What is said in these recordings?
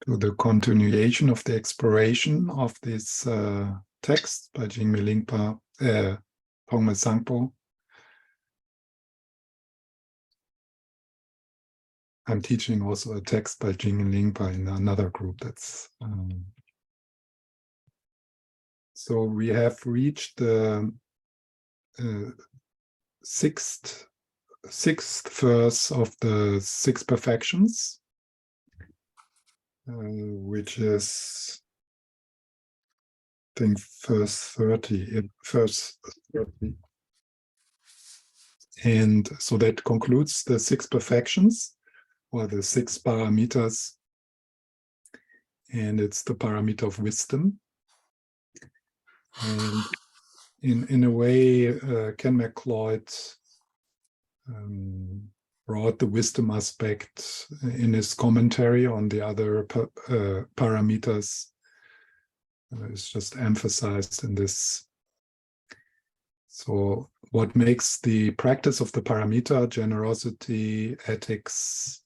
to the continuation of the exploration of this text by Jingme Lingpa, Pongme Sangpo. I'm teaching also a text by Jingme Lingpa in another group. That's so we have reached the sixth verse of the six perfections, which is, I think, verse 30. And so that concludes the six perfections, or the six paramitas, and it's the paramita of wisdom. And in a way, Ken MacLeod brought the wisdom aspect in his commentary on the other paramitas. It's just emphasized in this. So what makes the practice of the paramita, generosity, ethics,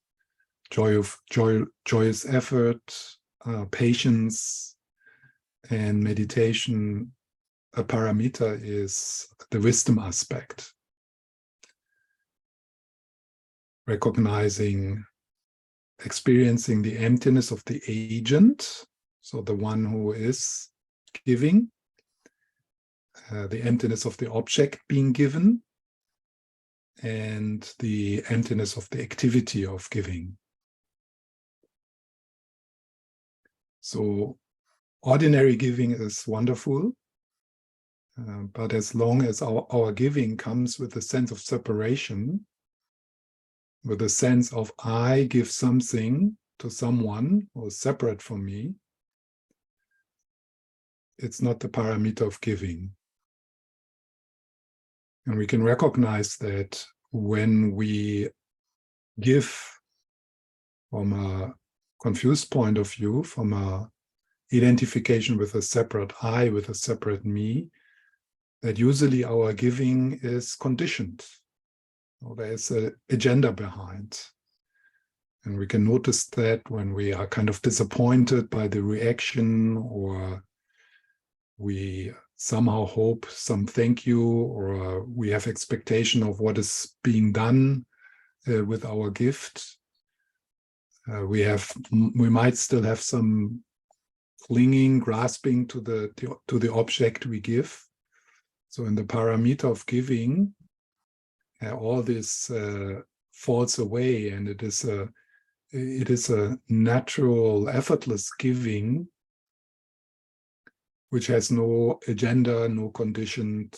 joyous effort, patience, and meditation, a paramita is the wisdom aspect. Recognizing, experiencing the emptiness of the agent, so the one who is giving, the emptiness of the object being given, and the emptiness of the activity of giving. So ordinary giving is wonderful, but as long as our giving comes with a sense of separation, with a sense of I give something to someone who is separate from me, it's not the paramita of giving. And we can recognize that when we give from a confused point of view, from a identification with a separate I, with a separate me, that usually our giving is conditioned. Or there's an agenda behind. And we can notice that when we are kind of disappointed by the reaction, or we somehow hope some thank you, or we have expectation of what is being done with our gift. We might still have some clinging, grasping to the object we give. So in the paramita of giving, all this falls away, and it is a natural, effortless giving, which has no agenda, no condition.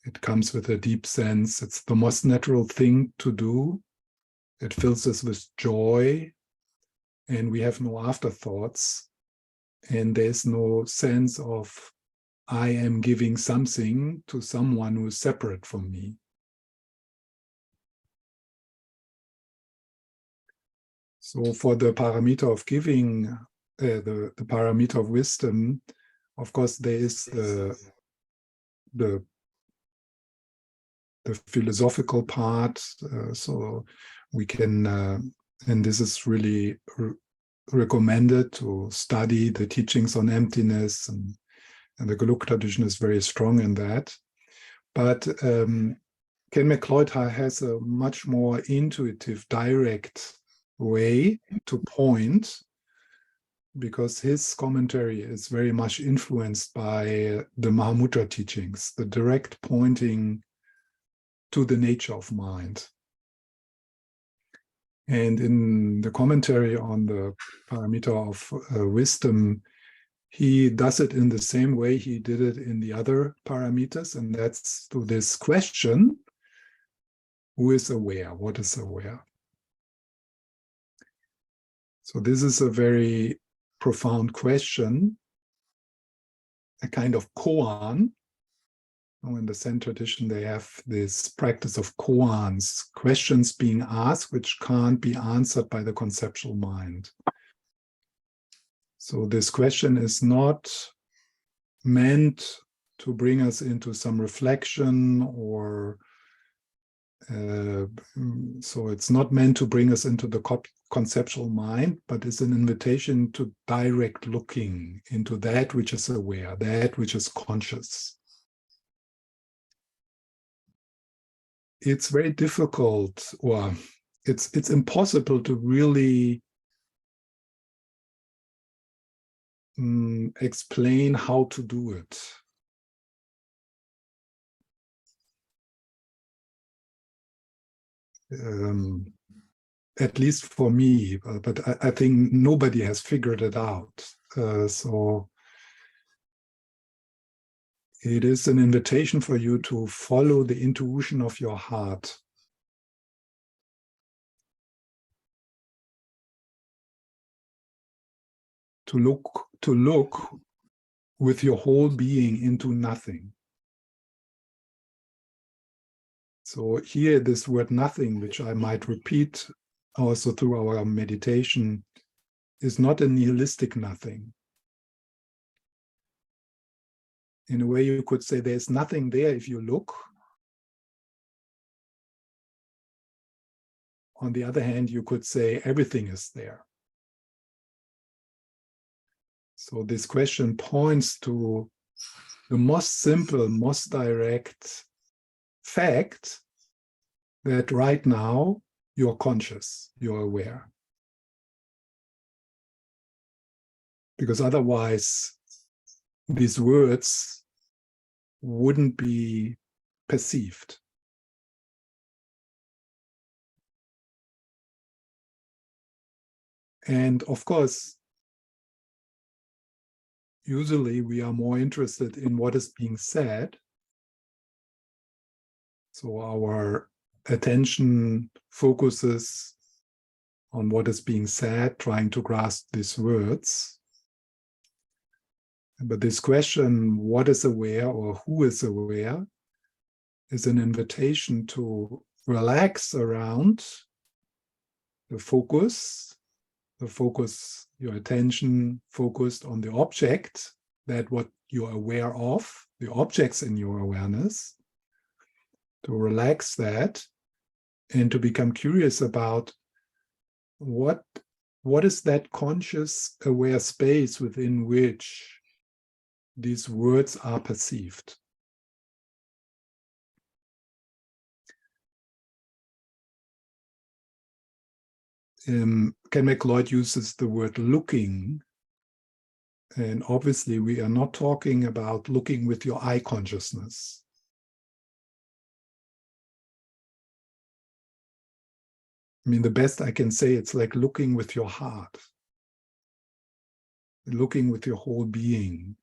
It comes with a deep sense. It's the most natural thing to do. It fills us with joy, and we have no afterthoughts, and there's no sense of I am giving something to someone who is separate from me. So for the paramita of giving, the paramita of wisdom, of course, there is the philosophical part. So we can, and this is really recommended, to study the teachings on emptiness, and the Geluk tradition is very strong in that. But Ken MacLeod has a much more intuitive, direct way to point, because his commentary is very much influenced by the Mahamudra teachings, the direct pointing to the nature of mind. And in the commentary on the paramita of wisdom, he does it in the same way he did it in the other paramitas, and that's to this question: who is aware? What is aware? So this is a very profound question, a kind of koan. In the Zen tradition, they have this practice of koans, questions being asked which can't be answered by the conceptual mind. So this question is not meant to bring us into some reflection or So it's not meant to bring us into the conceptual mind, but it's an invitation to direct looking into that which is aware, that which is conscious. It's very difficult, or it's impossible to really explain how to do it. At least for me, but I think nobody has figured it out. So it is an invitation for you to follow the intuition of your heart. To look with your whole being into nothing. So here, this word nothing, which I might repeat also through our meditation, is not a nihilistic nothing. In a way, you could say there's nothing there if you look. On the other hand, you could say everything is there. So this question points to the most simple, most direct fact that right now you're conscious, you're aware. Because otherwise, these words wouldn't be perceived. And of course, usually we are more interested in what is being said. So our attention focuses on what is being said, trying to grasp these words. But this question, what is aware or who is aware, is an invitation to relax around the focus, your attention focused on the object, that what you're aware of, the objects in your awareness, to relax that and to become curious about what is that conscious aware space within which these words are perceived. Ken MacLeod uses the word looking, and obviously we are not talking about looking with your eye consciousness. I mean, the best I can say, it's like looking with your heart, looking with your whole being.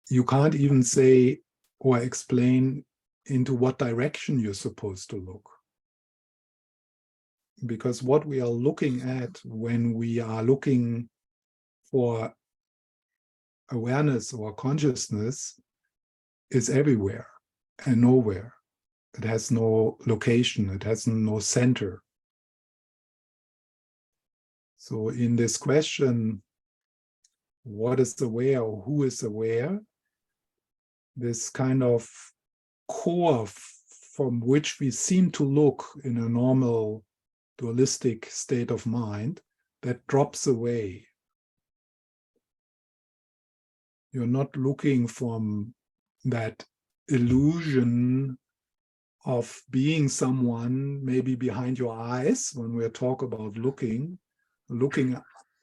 You can't even say or explain into what direction you're supposed to look. Because what we are looking at when we are looking for awareness or consciousness is everywhere and nowhere. It has no location, it has no center. So in this question, what is aware or who is aware, this kind of core from which we seem to look in a normal dualistic state of mind, that drops away. You're not looking from that illusion of being someone maybe behind your eyes when we talk about looking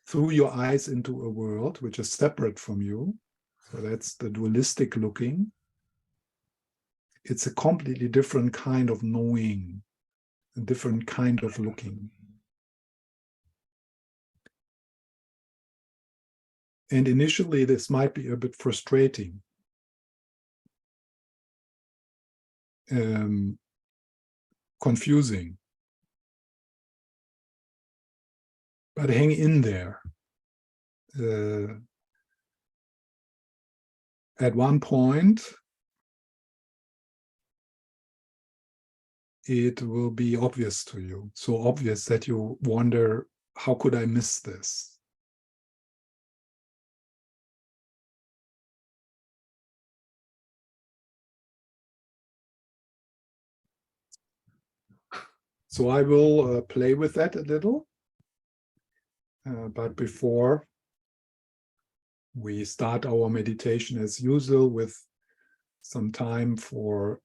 through your eyes into a world which is separate from you. So that's the dualistic looking. It's a completely different kind of knowing, a different kind of looking. And initially, this might be a bit frustrating. Confusing. But hang in there. At one point, it will be obvious to you. So obvious that you wonder, how could I miss this? So I will play with that a little. But before we start our meditation as usual with some time for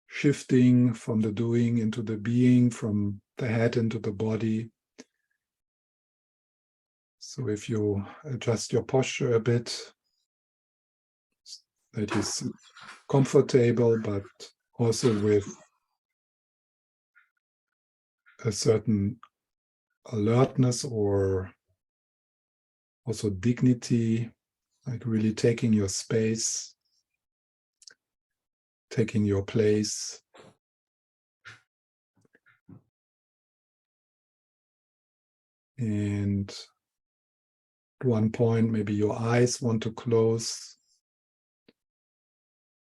shifting from the doing into the being, from the head into the body. So if you adjust your posture a bit, that is comfortable, but also with a certain alertness or also dignity, like really taking your space, taking your place. And at one point, maybe your eyes want to close.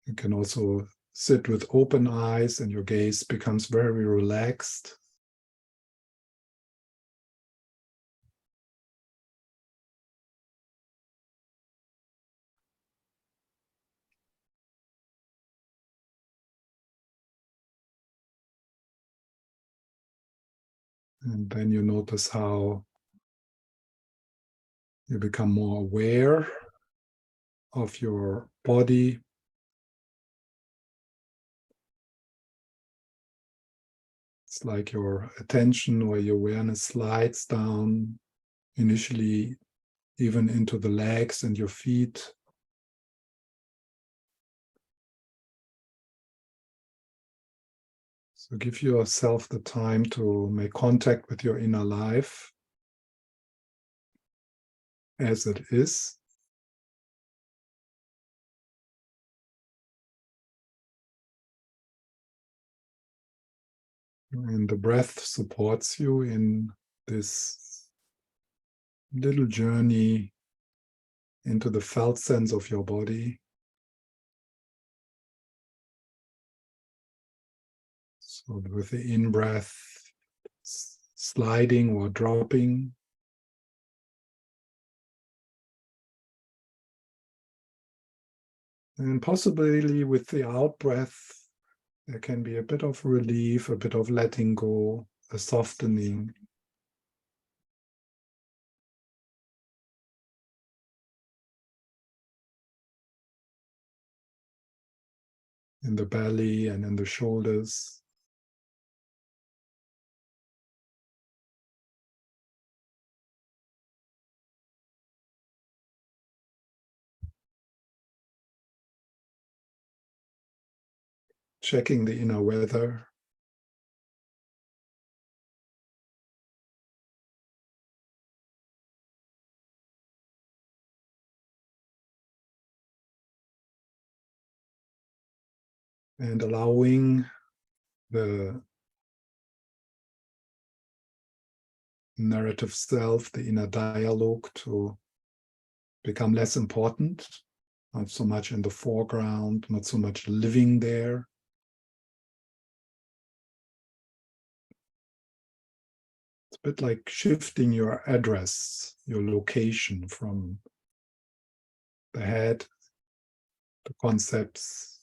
You can also sit with open eyes and your gaze becomes very relaxed. And then you notice how you become more aware of your body. It's like your attention or your awareness slides down, initially even into the legs and your feet. So give yourself the time to make contact with your inner life as it is. And the breath supports you in this little journey into the felt sense of your body. So with the in-breath, sliding or dropping. And possibly with the out-breath, there can be a bit of relief, a bit of letting go, a softening. In the belly and in the shoulders. Checking the inner weather. And allowing the narrative self, the inner dialogue, to become less important, not so much in the foreground, not so much living there. It's a bit like shifting your address, your location from the head, the concepts,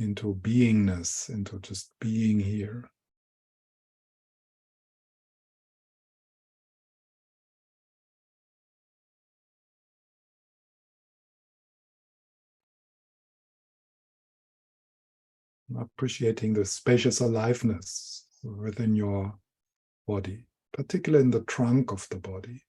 into beingness, into just being here. Appreciating the spacious aliveness within your body, particularly in the trunk of the body.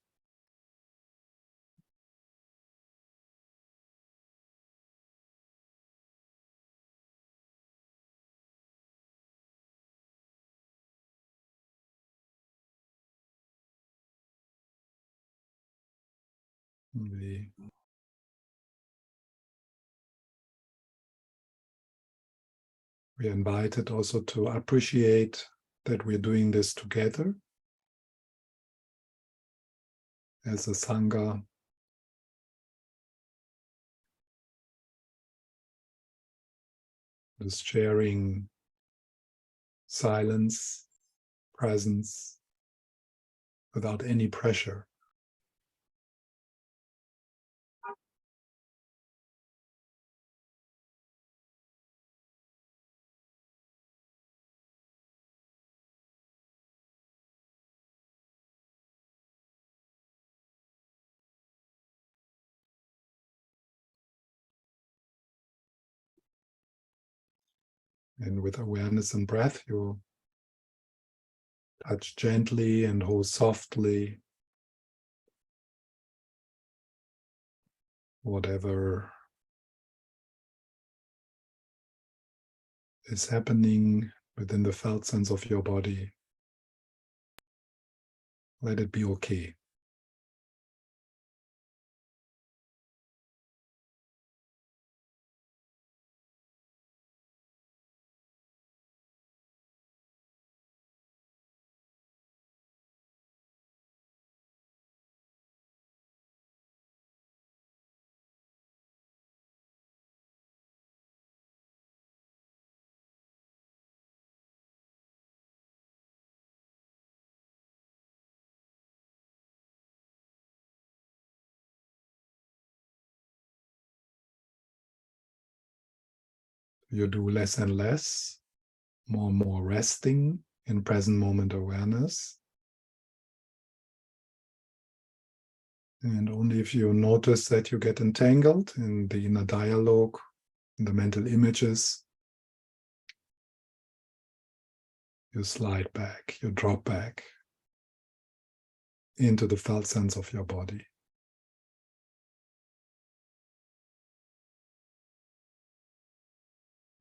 We are invited also to appreciate that we're doing this together as a Sangha. Just sharing silence, presence, without any pressure. And with awareness and breath, you touch gently and hold softly whatever is happening within the felt sense of your body. Let it be okay. You do less and less, more and more resting in present moment awareness. And only if you notice that you get entangled in the inner dialogue, in the mental images, you slide back, you drop back into the felt sense of your body.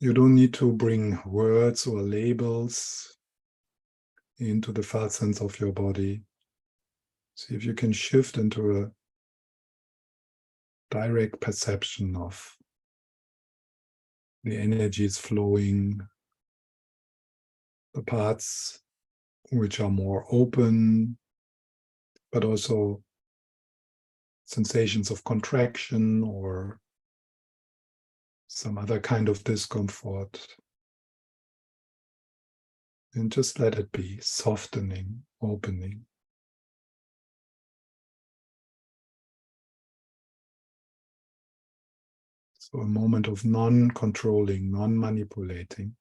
You don't need to bring words or labels into the felt sense of your body. See if you can shift into a direct perception of the energies flowing, the parts which are more open, but also sensations of contraction or some other kind of discomfort. And just let it be softening, opening. So a moment of non-controlling, non-manipulating.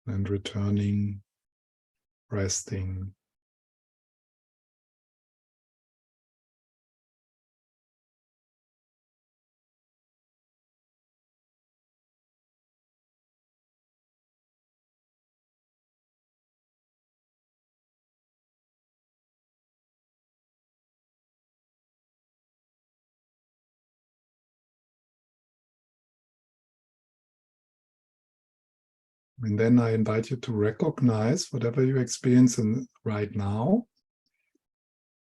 And returning, resting. And then I invite you to recognize whatever you experience right now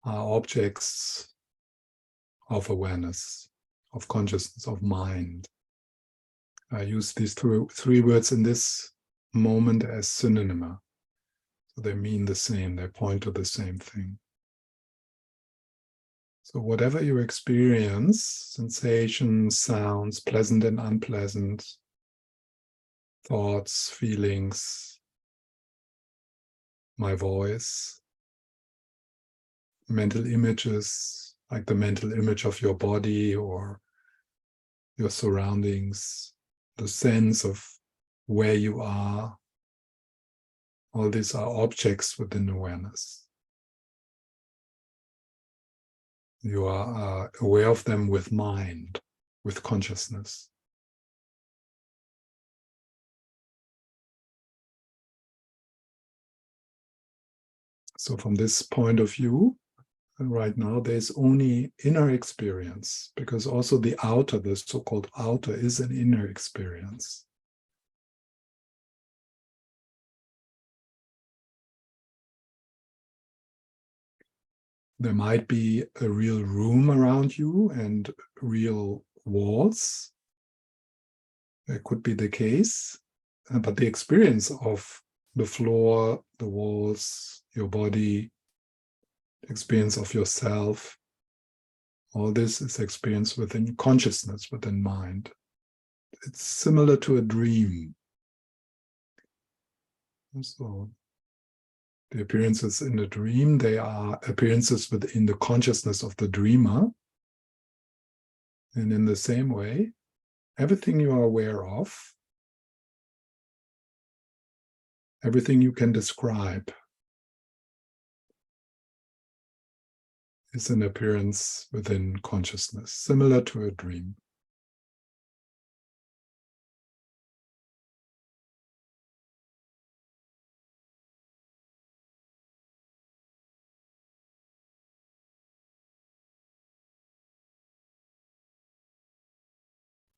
are objects of awareness, of consciousness, of mind. I use these three words in this moment as synonyma. So they mean the same, they point to the same thing. So whatever you experience, sensations, sounds, pleasant and unpleasant, thoughts, feelings, my voice, mental images, like the mental image of your body or your surroundings, the sense of where you are, all these are objects within awareness. You are aware of them with mind, with consciousness. So from this point of view, right now, there's only inner experience, because also the outer, the so-called outer, is an inner experience. There might be a real room around you and real walls. That could be the case, but the experience of the floor, the walls, your body, experience of yourself, all this is experienced within consciousness, within mind. It's similar to a dream. So The appearances in the dream, they are appearances within the consciousness of the dreamer. And in the same way, everything you are aware of, everything you can describe, is an appearance within consciousness, similar to a dream.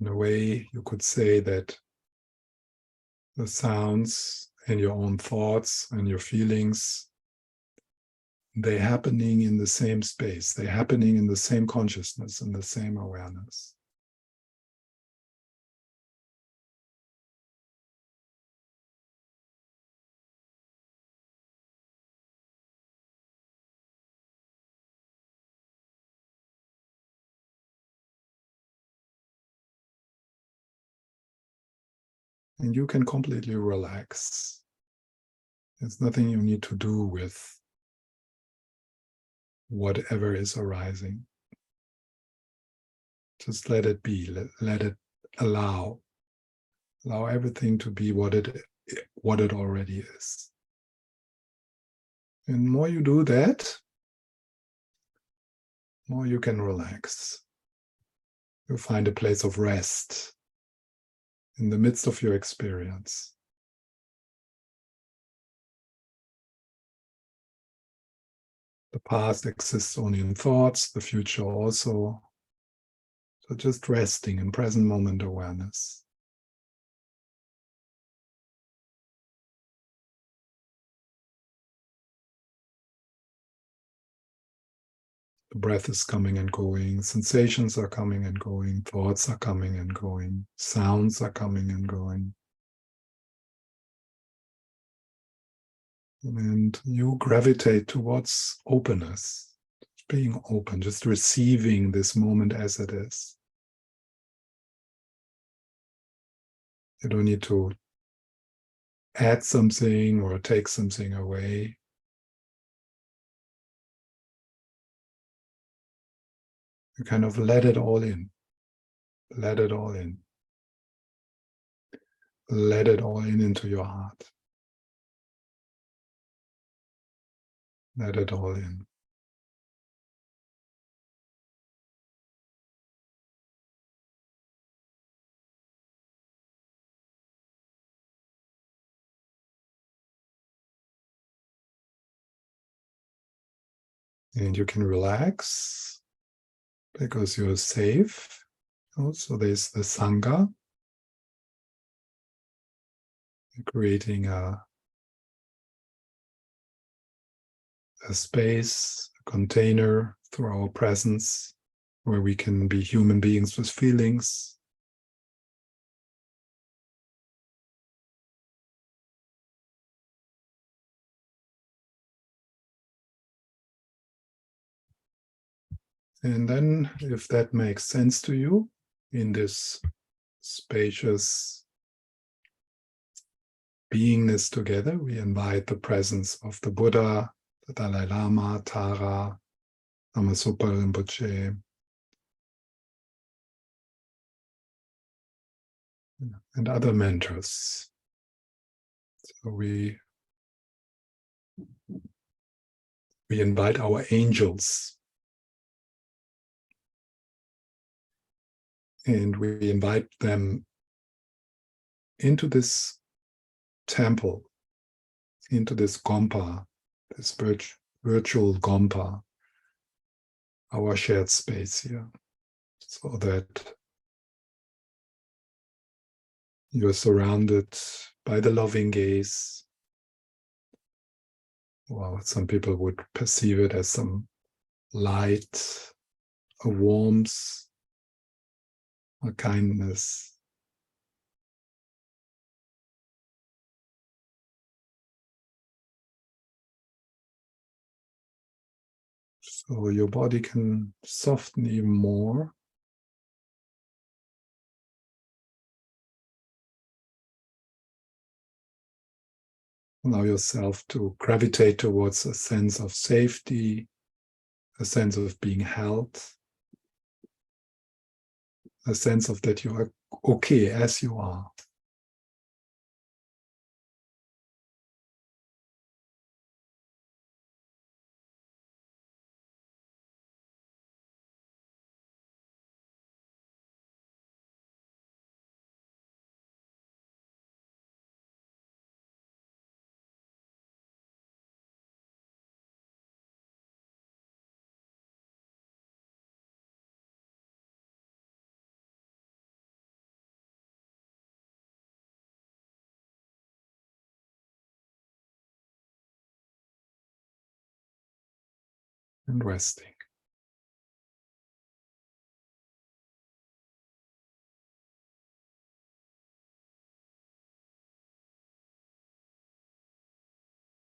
In a way, you could say that the sounds and your own thoughts and your feelings, they're happening in the same space. They're happening in the same consciousness, in the same awareness. And you can completely relax. There's nothing you need to do with whatever is arising. Just let it be, let it allow everything to be what it already is. And more you do that, more you can relax. You find a place of rest in the midst of your experience. The past exists only in thoughts, the future also. So just resting in present moment awareness. The breath is coming and going, sensations are coming and going, thoughts are coming and going, sounds are coming and going. And you gravitate towards openness, being open, just receiving this moment as it is. You don't need to add something or take something away. You kind of let it all in. Let it all in. Let it all in into your heart. Let it all in. And you can relax because you're safe. Also, there's the Sangha, creating a space, a container through our presence where we can be human beings with feelings. And then, if that makes sense to you, in this spacious beingness together, we invite the presence of the Buddha, the Dalai Lama, Tara, Amasopa Rinpoche, and other mentors. So we invite our angels, and we invite them into this temple, into this Gompa, this virtual Gompa, our shared space here, so that you're surrounded by the loving gaze. Well, some people would perceive it as some light, a warmth, a kindness. So your body can soften even more. Allow yourself to gravitate towards a sense of safety, a sense of being held, a sense of that you are okay as you are. And resting.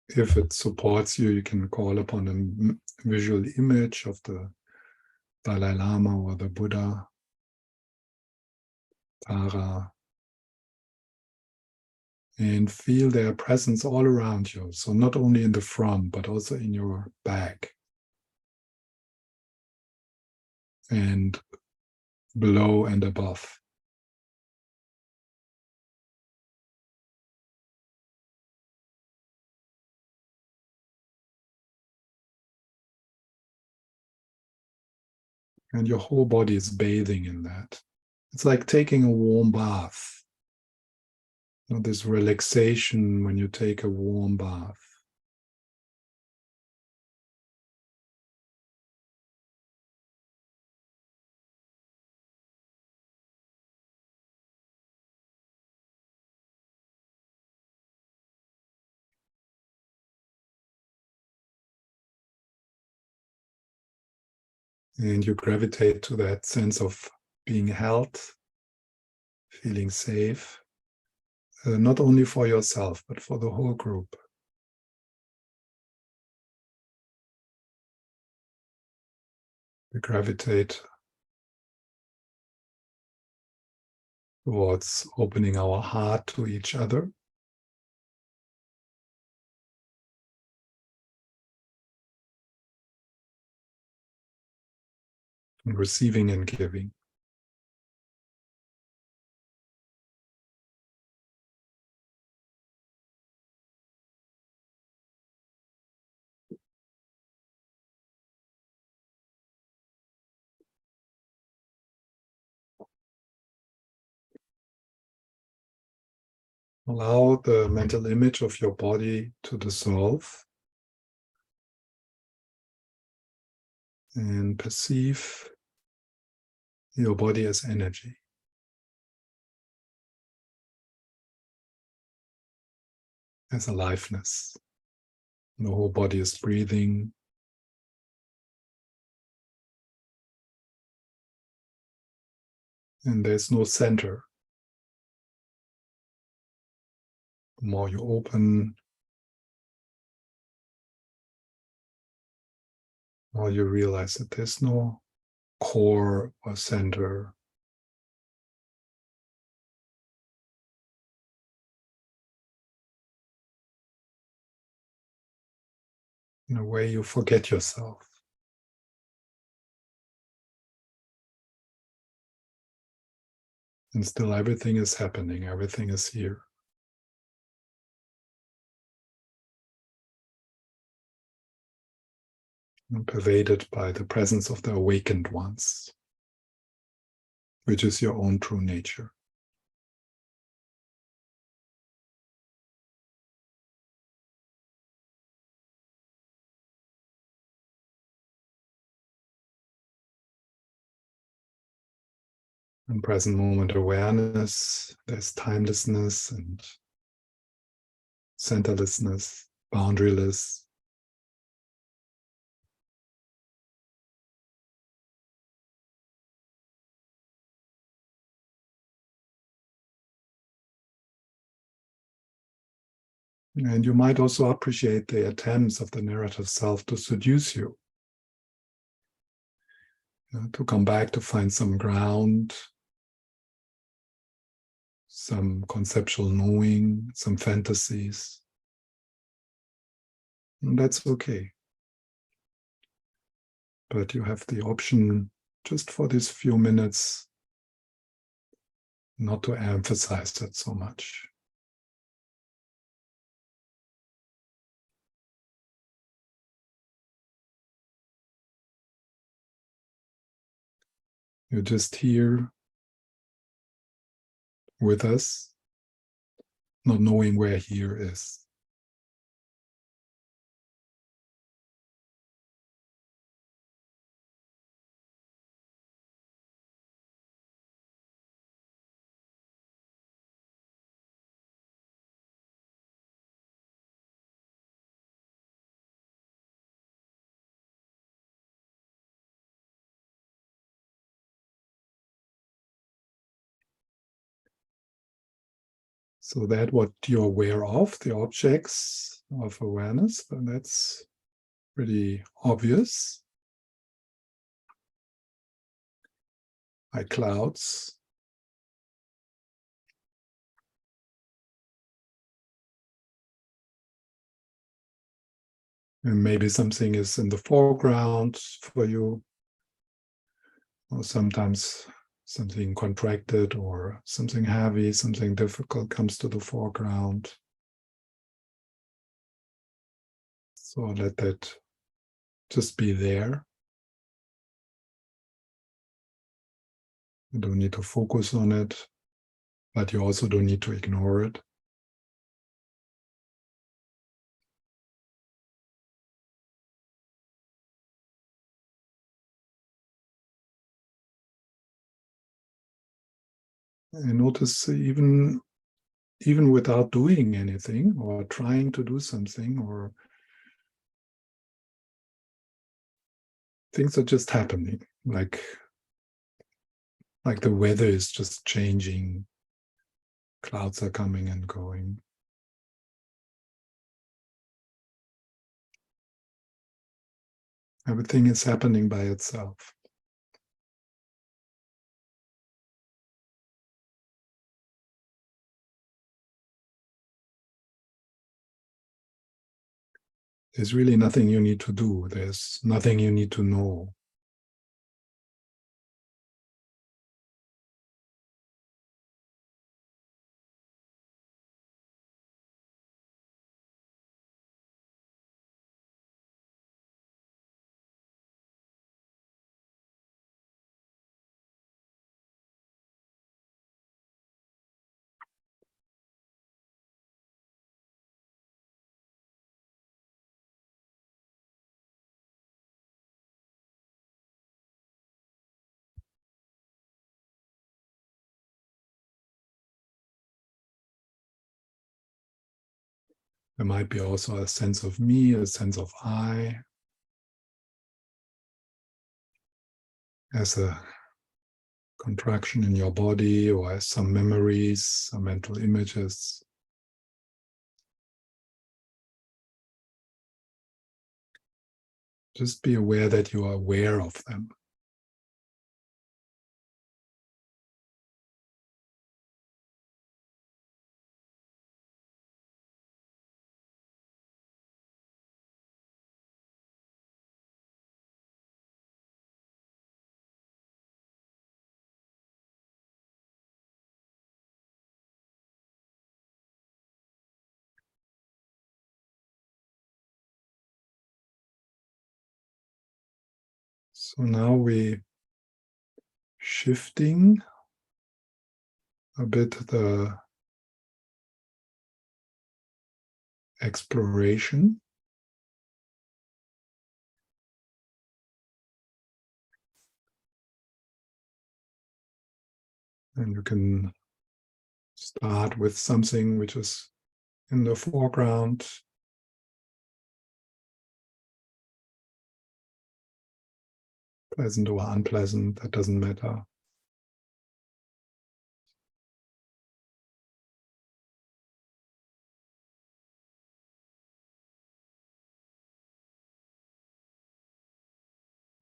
If it supports you, you can call upon a visual image of the Dalai Lama or the Buddha, Tara, and feel their presence all around you. So not only in the front, but also in your back and below and above. And your whole body is bathing in that. It's like taking a warm bath. You know, this relaxation when you take a warm bath. And you gravitate to that sense of being held, feeling safe, not only for yourself, but for the whole group. We gravitate towards opening our heart to each other. And receiving and giving. Allow the mental image of your body to dissolve and perceive your body as energy, as aliveness. The whole body is breathing. And there's no center. The more you open, the more you realize that there's no core or center. In a way, you forget yourself. And still everything is happening, everything is here. And pervaded by the presence of the awakened ones, which is your own true nature. In present moment awareness, there's timelessness and centerlessness, boundaryless. And you might also appreciate the attempts of the narrative self to seduce you, to come back, to find some ground, some conceptual knowing, some fantasies. And that's okay. But you have the option just for these few minutes not to emphasize that so much. You're just here with us, not knowing where here is. So that what you're aware of, the objects of awareness, and that's pretty obvious. Like clouds. And maybe something is in the foreground for you, or sometimes something contracted or something heavy, something difficult comes to the foreground. So let that just be there. You don't need to focus on it, but you also don't need to ignore it. And notice even without doing anything or trying to do something, or things are just happening, like the weather is just changing, clouds are coming and going. Everything is happening by itself. There's really nothing you need to do. There's nothing you need to know. There might be also a sense of me, a sense of I, as a contraction in your body, or as some memories, some mental images. Just be aware that you are aware of them. So now we shifting a bit the exploration. And you can start with something which is in the foreground. Pleasant or unpleasant, that doesn't matter.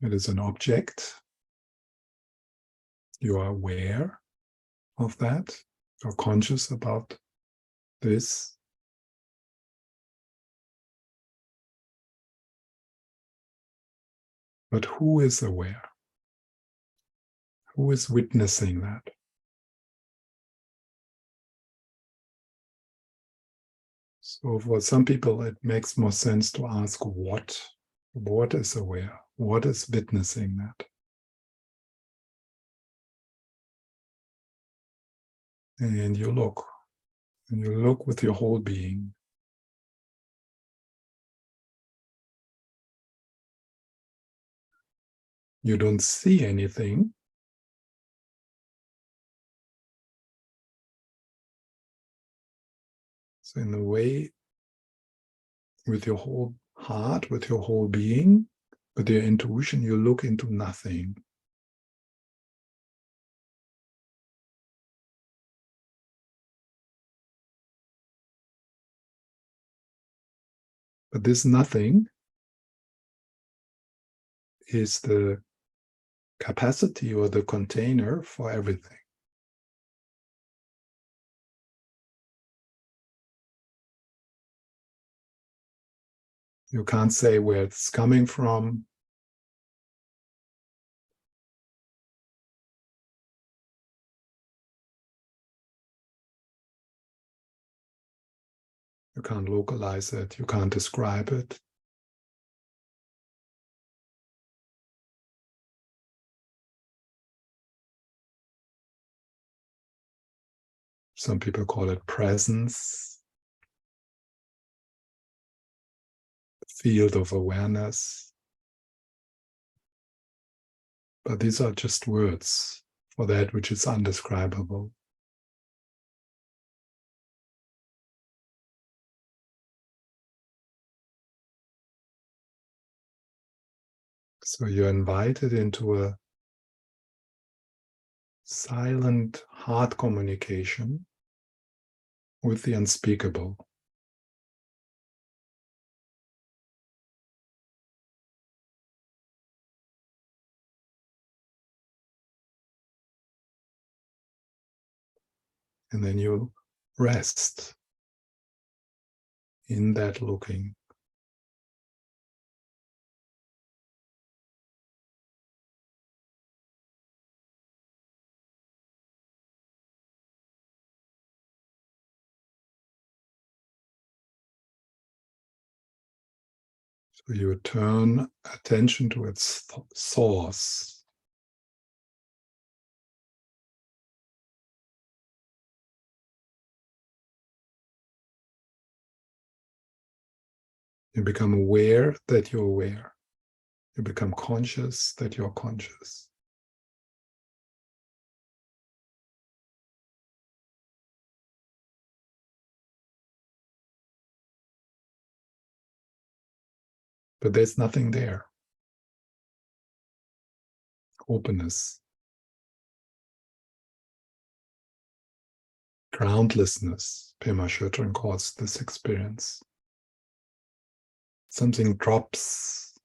It is an object. You are aware of that. You're conscious about this. But who is aware? Who is witnessing that? So for some people, it makes more sense to ask what is aware? What is witnessing that? And you look with your whole being. You don't see anything. So in a way, with your whole heart, with your whole being, with your intuition, you look into nothing. But this nothing is the capacity or the container for everything. You can't say where it's coming from. You can't localize it. You can't describe it. Some people call it presence, field of awareness. But these are just words for that which is undescribable. So you're invited into a silent heart communication with the unspeakable. And then you rest in that looking. So you turn attention to its source. You become aware that you're aware. You become conscious that you're conscious. But there's nothing there. Openness. Groundlessness, Pema Chodron calls this experience. Something drops.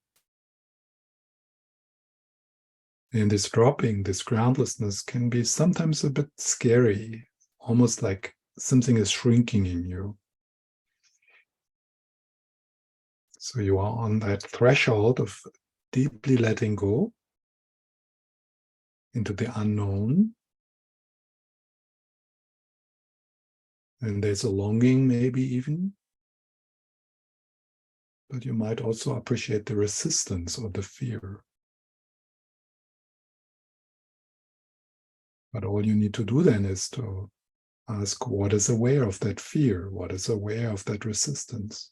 And this dropping, this groundlessness can be sometimes a bit scary, almost like something is shrinking in you. So you are on that threshold of deeply letting go into the unknown. And there's a longing, maybe even. But you might also appreciate the resistance or the fear. But all you need to do then is to ask what is aware of that fear, what is aware of that resistance.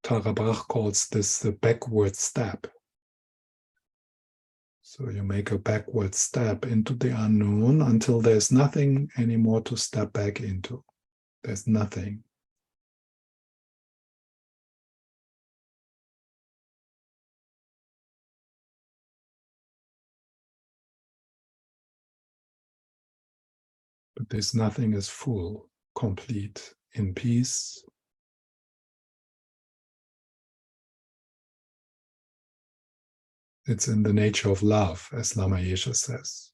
Tara Brach calls this the backward step. So you make a backward step into the unknown until there's nothing anymore to step back into. There's nothing. But this nothing is full, complete, in peace. It's in the nature of love, as Lama Yeshe says.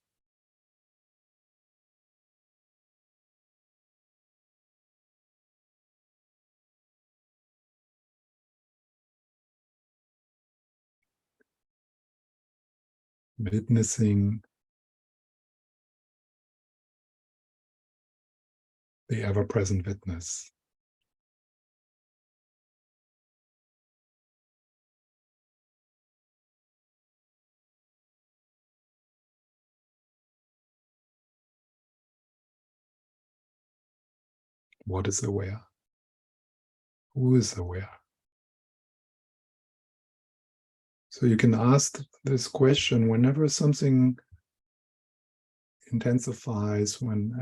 witnessing the ever-present witness. What is aware? Who is aware? So you can ask this question whenever something intensifies, when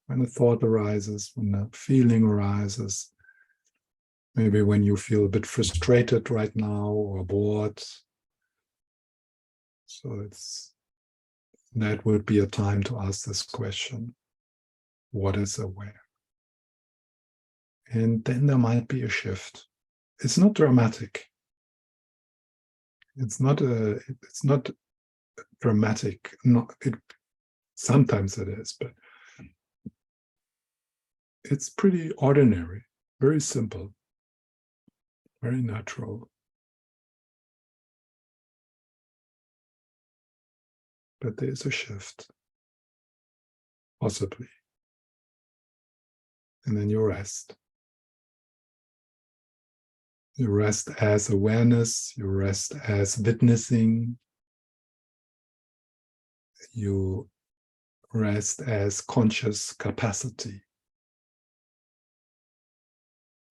a thought arises, when a feeling arises, maybe when you feel a bit frustrated right now or bored. So that would be a time to ask this question. What is aware? And then there might be a shift. It's not dramatic. It's not dramatic. Sometimes it is, but it's pretty ordinary, very simple, very natural. But there's a shift, possibly. And then you rest. You rest as awareness, you rest as witnessing, you rest as conscious capacity.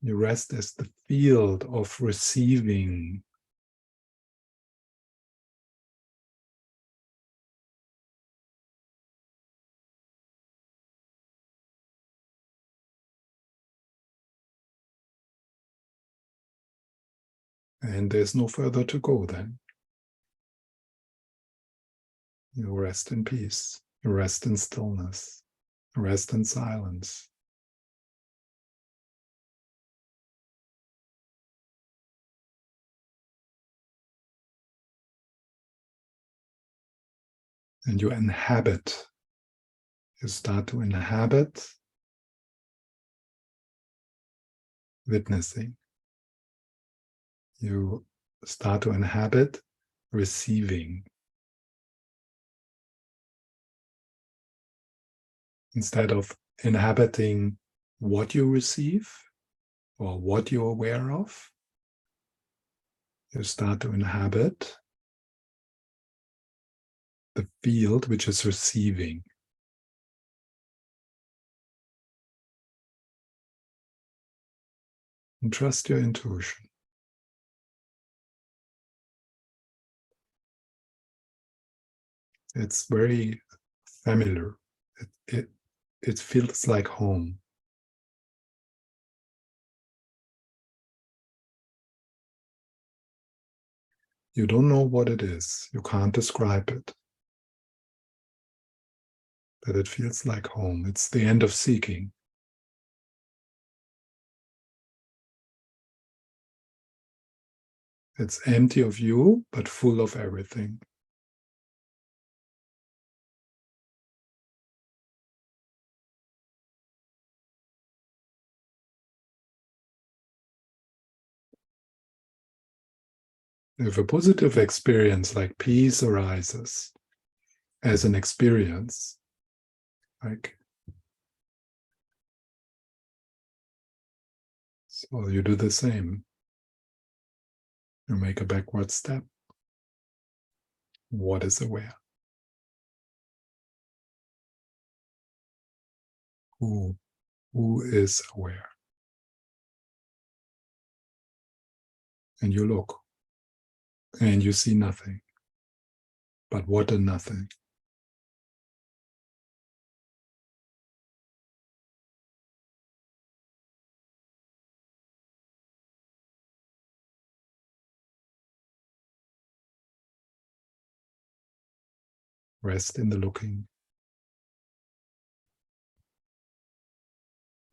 You rest as the field of receiving. And there's no further to go then. You rest in peace. You rest in stillness. You rest in silence. And you inhabit. You start to inhabit witnessing. You start to inhabit receiving. Instead of inhabiting what you receive or what you're aware of, you start to inhabit the field which is receiving. And trust your intuition. It's very familiar. It feels like home. You don't know what it is. You can't describe it. But it feels like home. It's the end of seeking. It's empty of you, but full of everything. If a positive experience like peace arises as an experience, so you do the same. You make a backward step. What is aware? Who is aware? And you look, and you see nothing. But what a nothing. Rest in the looking.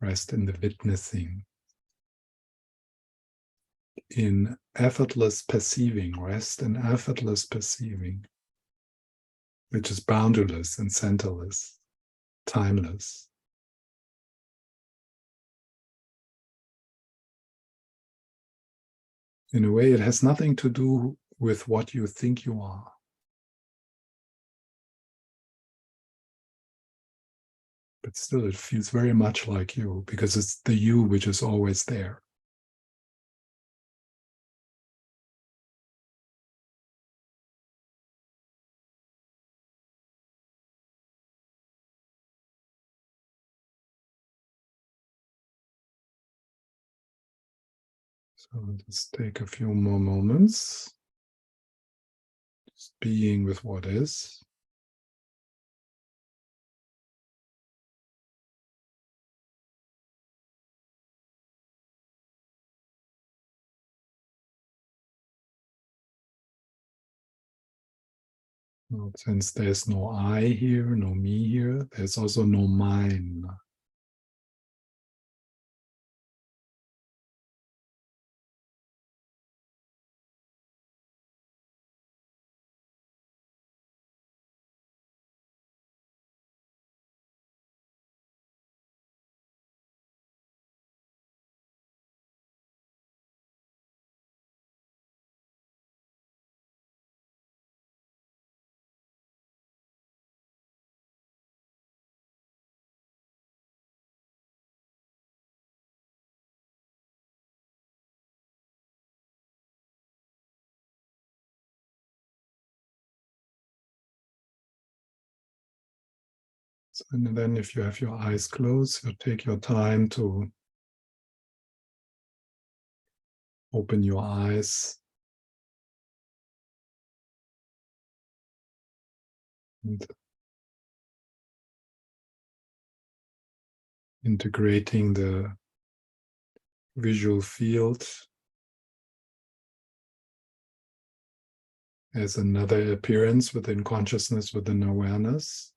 Rest in the witnessing. In effortless perceiving. Rest in effortless perceiving, which is boundaryless and centerless, timeless. In a way, it has nothing to do with what you think you are. but still it feels very much like you, because it's the you which is always there. So just take a few more moments, just being with what is. Well, since there's no I here, no me here, there's also no mine. So, and then if you have your eyes closed, you take your time to open your eyes and integrating the visual field as another appearance within consciousness, within awareness.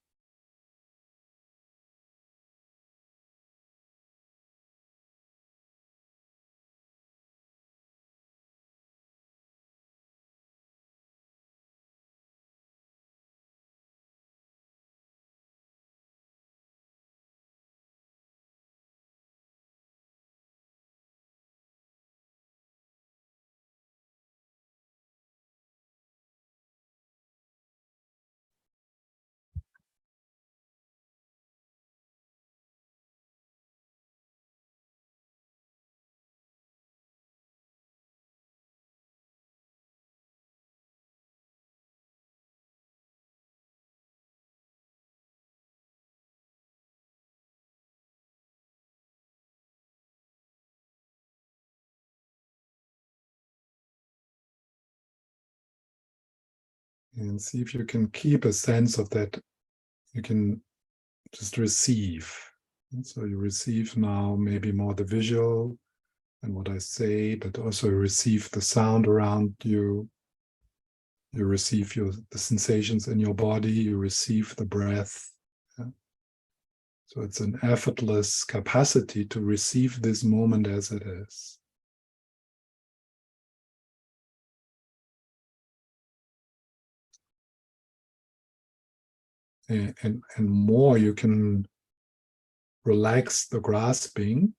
And see if you can keep a sense of that. You can just receive. And so you receive now maybe more the visual and what I say, but also receive the sound around you. You receive the sensations in your body. You receive the breath. Yeah. So it's an effortless capacity to receive this moment as it is. And more you can relax the grasping,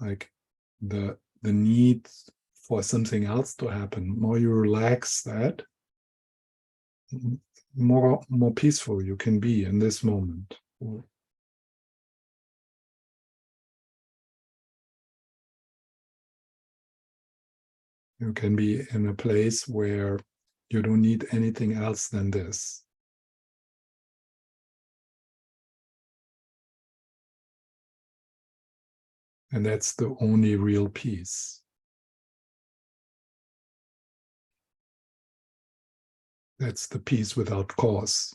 like the need for something else to happen. More you relax that, more peaceful you can be in this moment. You can be in a place where you don't need anything else than this. And that's the only real peace. That's the peace without cause.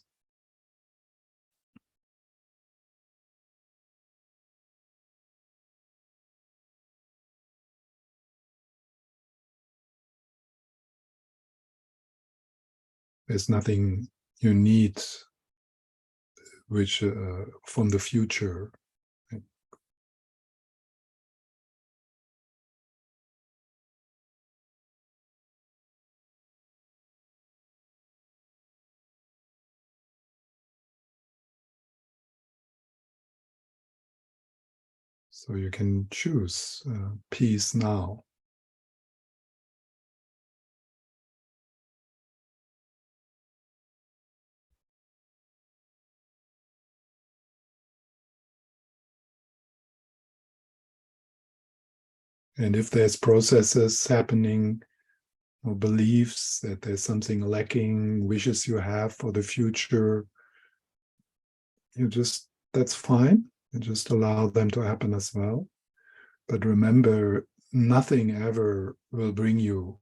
There's nothing you need which from the future. So you can choose peace now. And if there's processes happening or beliefs that there's something lacking, wishes you have for the future, that's fine. You just allow them to happen as well. But remember, nothing ever will bring you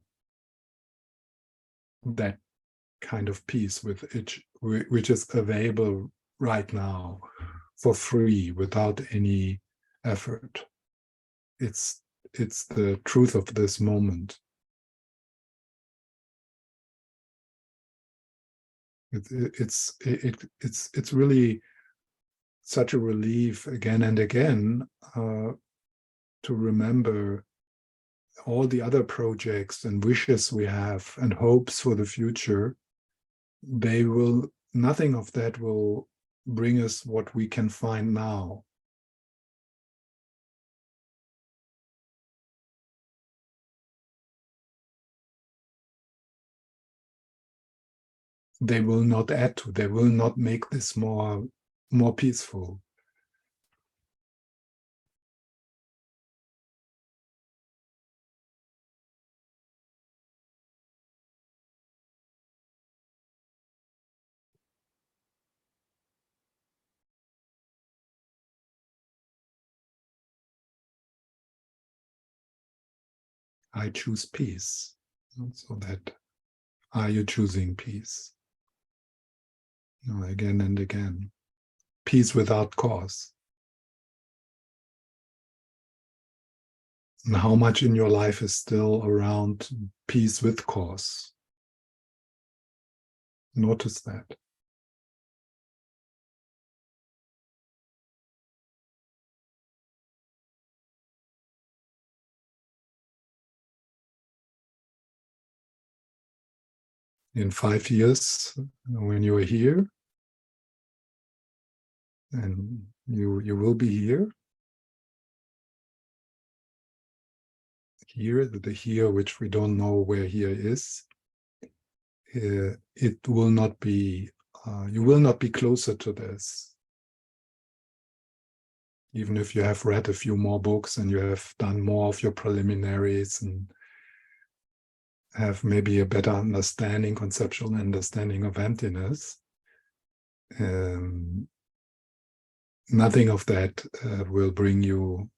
that kind of peace which is available right now for free without any effort. It's the truth of this moment. It's really such a relief again and again to remember all the other projects and wishes we have and hopes for the future. Nothing of that will bring us what we can find now. They will not they will not make this more peaceful. I choose peace. So that, are you choosing peace? Again and again. Peace without cause. And how much in your life is still around peace with cause? Notice that. In 5 years, when you are here, and you will be here, the here which we don't know where here is, it will not be, you will not be closer to this. Even if you have read a few more books and you have done more of your preliminaries and have maybe a better understanding, conceptual understanding of emptiness, nothing of that will bring you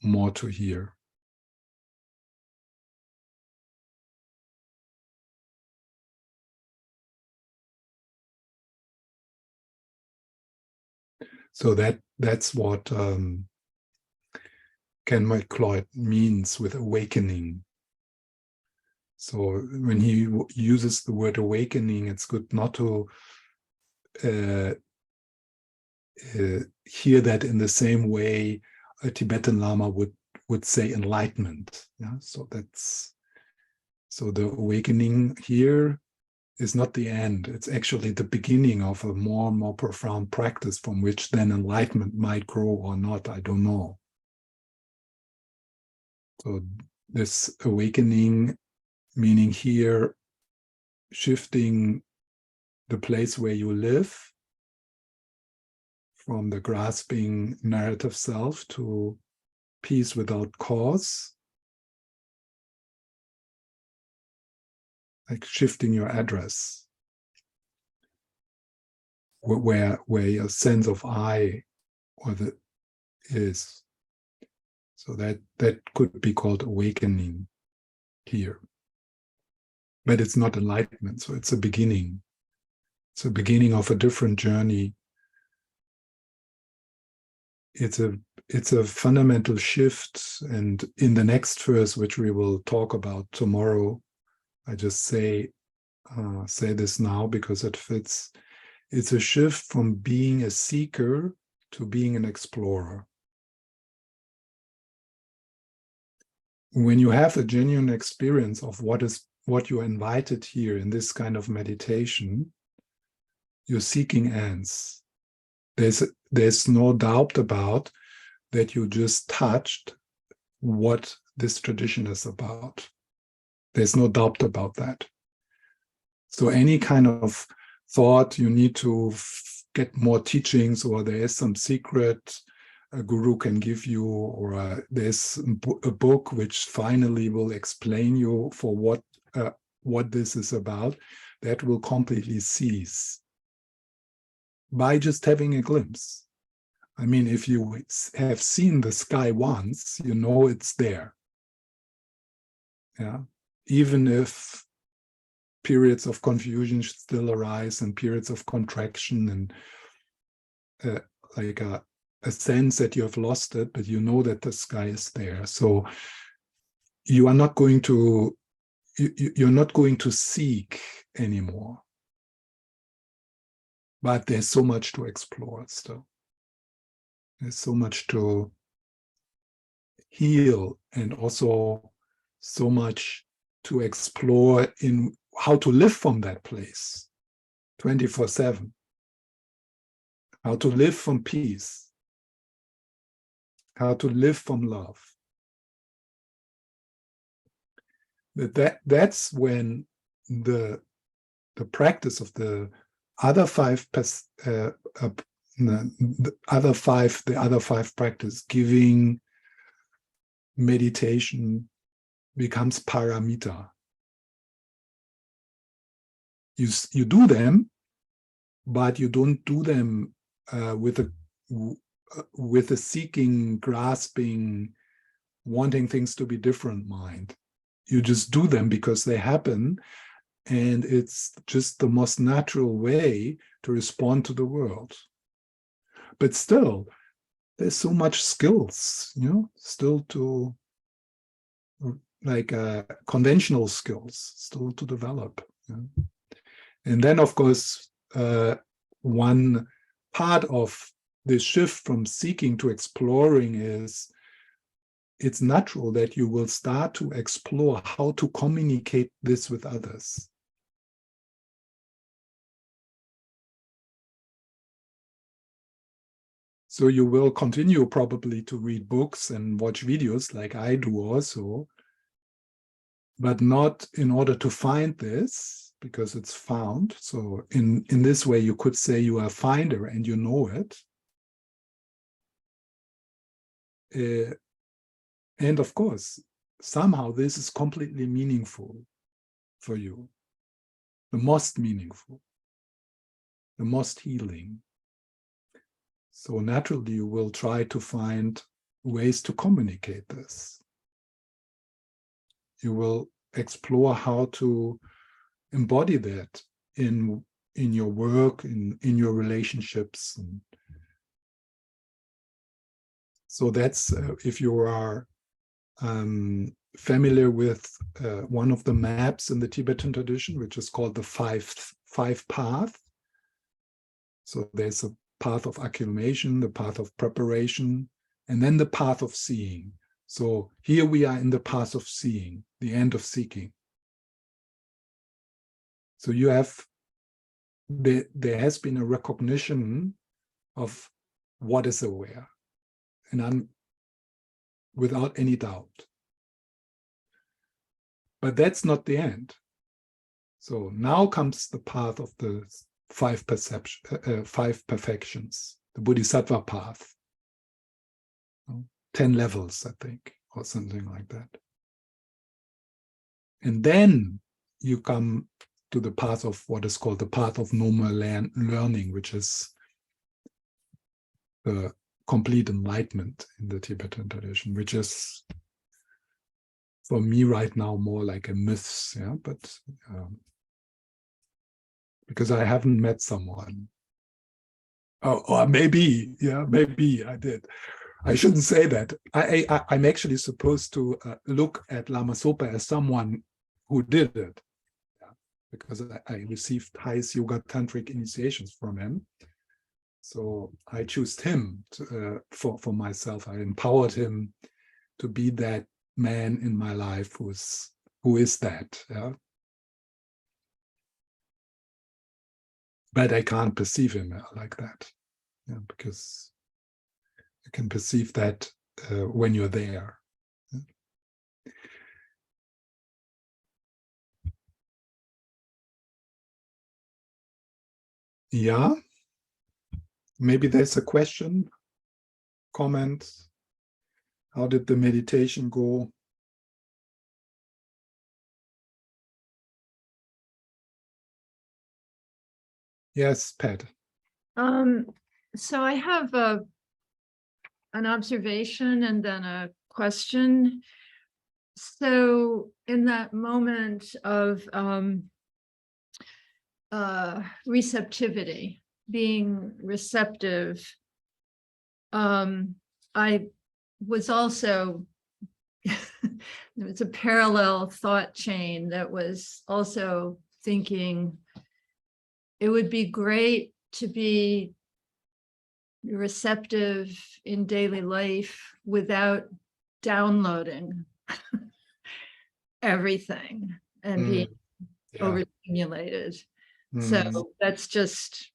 more to here. So that's what Ken McLeod means with awakening. So when he uses the word awakening, it's good not to hear that in the same way a Tibetan Lama would say enlightenment. Yeah, so the awakening here is not the end. It's actually the beginning of a more and more profound practice from which then enlightenment might grow or not. I don't know. So this awakening, meaning here, shifting the place where you live from the grasping narrative self to peace without cause, like shifting your address, where your sense of I is. So that could be called awakening here. But it's not enlightenment, so it's a beginning. It's a beginning of a different journey. It's a fundamental shift, and in the next verse, which we will talk about tomorrow, I just say this now because it fits. It's a shift from being a seeker to being an explorer. When you have a genuine experience of what you invited here in this kind of meditation, you're seeking ends. There's no doubt about that you just touched what this tradition is about. There's no doubt about that. So any kind of thought you need to get more teachings, or there is some secret a guru can give you, or there's a book which finally will explain you for what this is about, that will completely cease by just having a glimpse. I mean, if you have seen the sky once, you know it's there. Yeah, even if periods of confusion still arise and periods of contraction and like a sense that you have lost it, but you know that the sky is there. So you are not going to you're not going to seek anymore. But there's so much to explore still. There's so much to heal, and also so much to explore in how to live from that place 24/7. How to live from peace. How to live from love. That's when the practice of the other five the other five practice, giving, meditation, becomes paramita. You do them, but you don't do them with a seeking, grasping, wanting things to be different mind. You just do them because they happen, and it's just the most natural way to respond to the world. But still, there's so much skills, still to, like conventional skills, still to develop. And then, of course, one part of the shift from seeking to exploring is, it's natural that you will start to explore how to communicate this with others. So you will continue probably to read books and watch videos like I do also, but not in order to find this, because it's found. So in this way, you could say you are a finder and you know it. And of course, somehow this is completely meaningful for you, the most meaningful, the most healing. So naturally, you will try to find ways to communicate this. You will explore how to embody that in your work, in your relationships. And so that's if you are familiar with one of the maps in the Tibetan tradition, which is called the five path. So there's a path of accumulation, the path of preparation, and then the path of seeing. So here we are in the path of seeing, the end of seeking. So you have, there has been a recognition of what is aware, and without any doubt. But that's not the end. So now comes the path of the five perfections, the Bodhisattva path. 10 levels, I think, or something like that. And then you come to the path of what is called the path of normal learning, which is the complete enlightenment in the Tibetan tradition, which is, for me right now, more like a myth, yeah, but because I haven't met someone. Oh, or maybe, yeah, maybe I did. I shouldn't say that. I'm actually supposed to look at Lama Zopa as someone who did it, yeah, because I received highest yoga tantric initiations from him. So I chose him for myself. I empowered him to be that man in my life who is that. Yeah? But I can't perceive him like that, yeah, because you can perceive that when you're there. Yeah, maybe there's a question comment? How did the meditation go? Yes, Pat. So I have an observation and then a question. So in that moment of receptivity, being receptive, I was also, it's a parallel thought chain that was also thinking it would be great to be receptive in daily life without downloading everything and being overstimulated. So that's just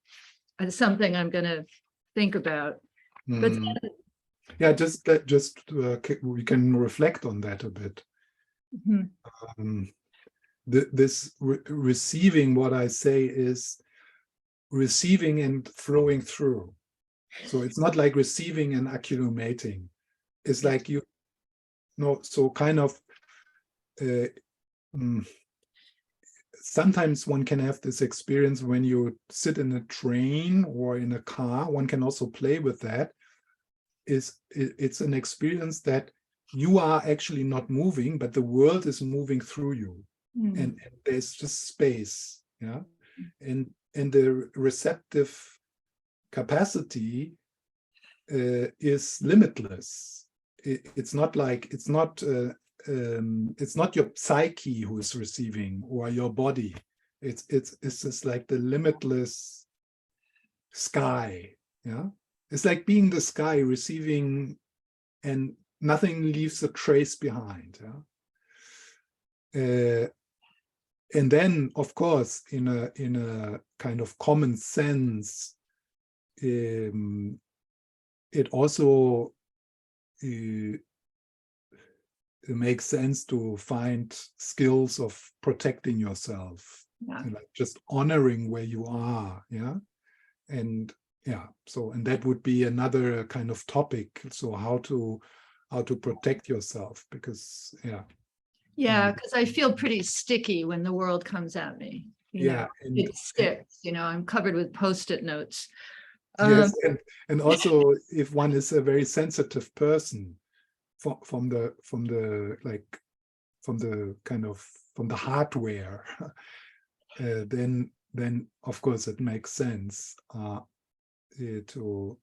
something I'm going to think about. But yeah, just we can reflect on that a bit. This receiving, what I say is receiving and flowing through. So it's not like receiving and accumulating. It's like so kind of sometimes one can have this experience when you sit in a train or in a car. One can also play with that. It's an experience that you are actually not moving, but the world is moving through you, and there's just space, and the receptive capacity is limitless. It's not your psyche who is receiving or your body. It's just like the limitless sky. It's like being the sky, receiving, and nothing leaves a trace behind. And then, of course, in a kind of common sense, it also it makes sense to find skills of protecting yourself, like just honoring where you are, and and that would be another kind of topic. So how to protect yourself, because because I feel pretty sticky when the world comes at me. It sticks. I'm covered with Post-it notes. Yes, and also if one is a very sensitive person, from the hardware, then of course it makes sense to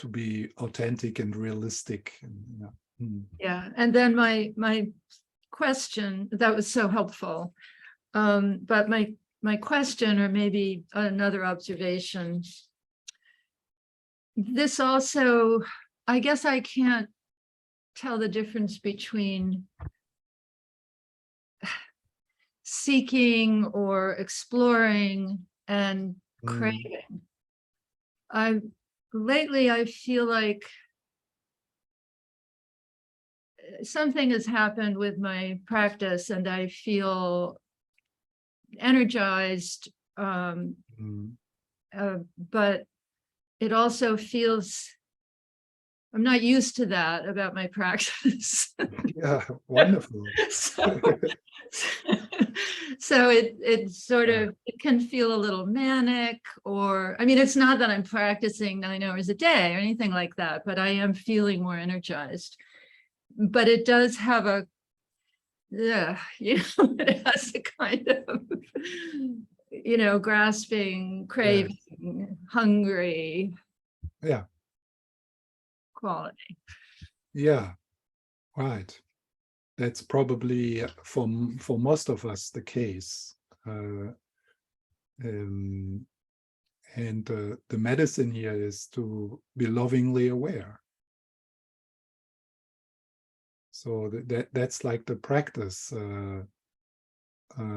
be authentic and realistic. And then my question, that was so helpful, but my question, or maybe another observation, this also, I guess I can't tell the difference between seeking or exploring and craving. Lately I feel like something has happened with my practice and I feel energized, but it also feels, I'm not used to that about my practice. Yeah, wonderful. So it sort of, it can feel a little manic, or, I mean, it's not that I'm practicing 9 hours a day or anything like that, but I am feeling more energized. But it does have a, it has a kind of, grasping, craving, hungry quality. Yeah, right. That's probably for most of us the case. And the medicine here is to be lovingly aware. So that's like the practice,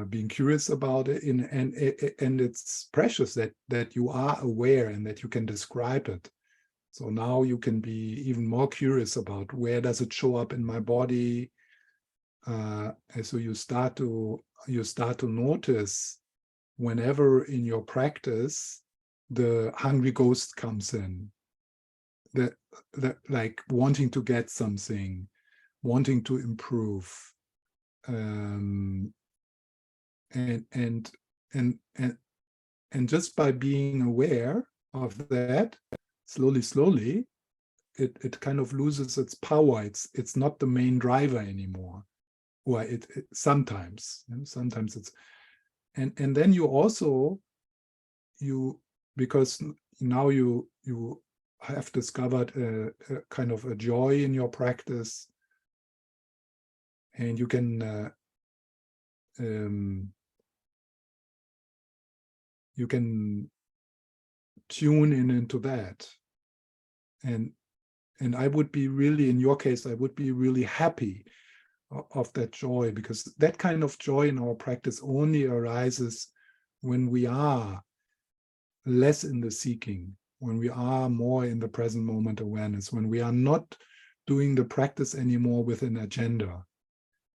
being curious about it, and it's precious that you are aware and that you can describe it. So now you can be even more curious about where does it show up in my body. And so you start to notice whenever in your practice the hungry ghost comes in, that like wanting to get something, wanting to improve, and just by being aware of that, slowly, it kind of loses its power. It's not the main driver anymore, or it sometimes, sometimes it's, and then you also, because now you have discovered a kind of a joy in your practice, and you can tune into that, and I would be really, in your case, I would be really happy of that joy, because that kind of joy in our practice only arises when we are less in the seeking, when we are more in the present moment awareness, when we are not doing the practice anymore with an agenda.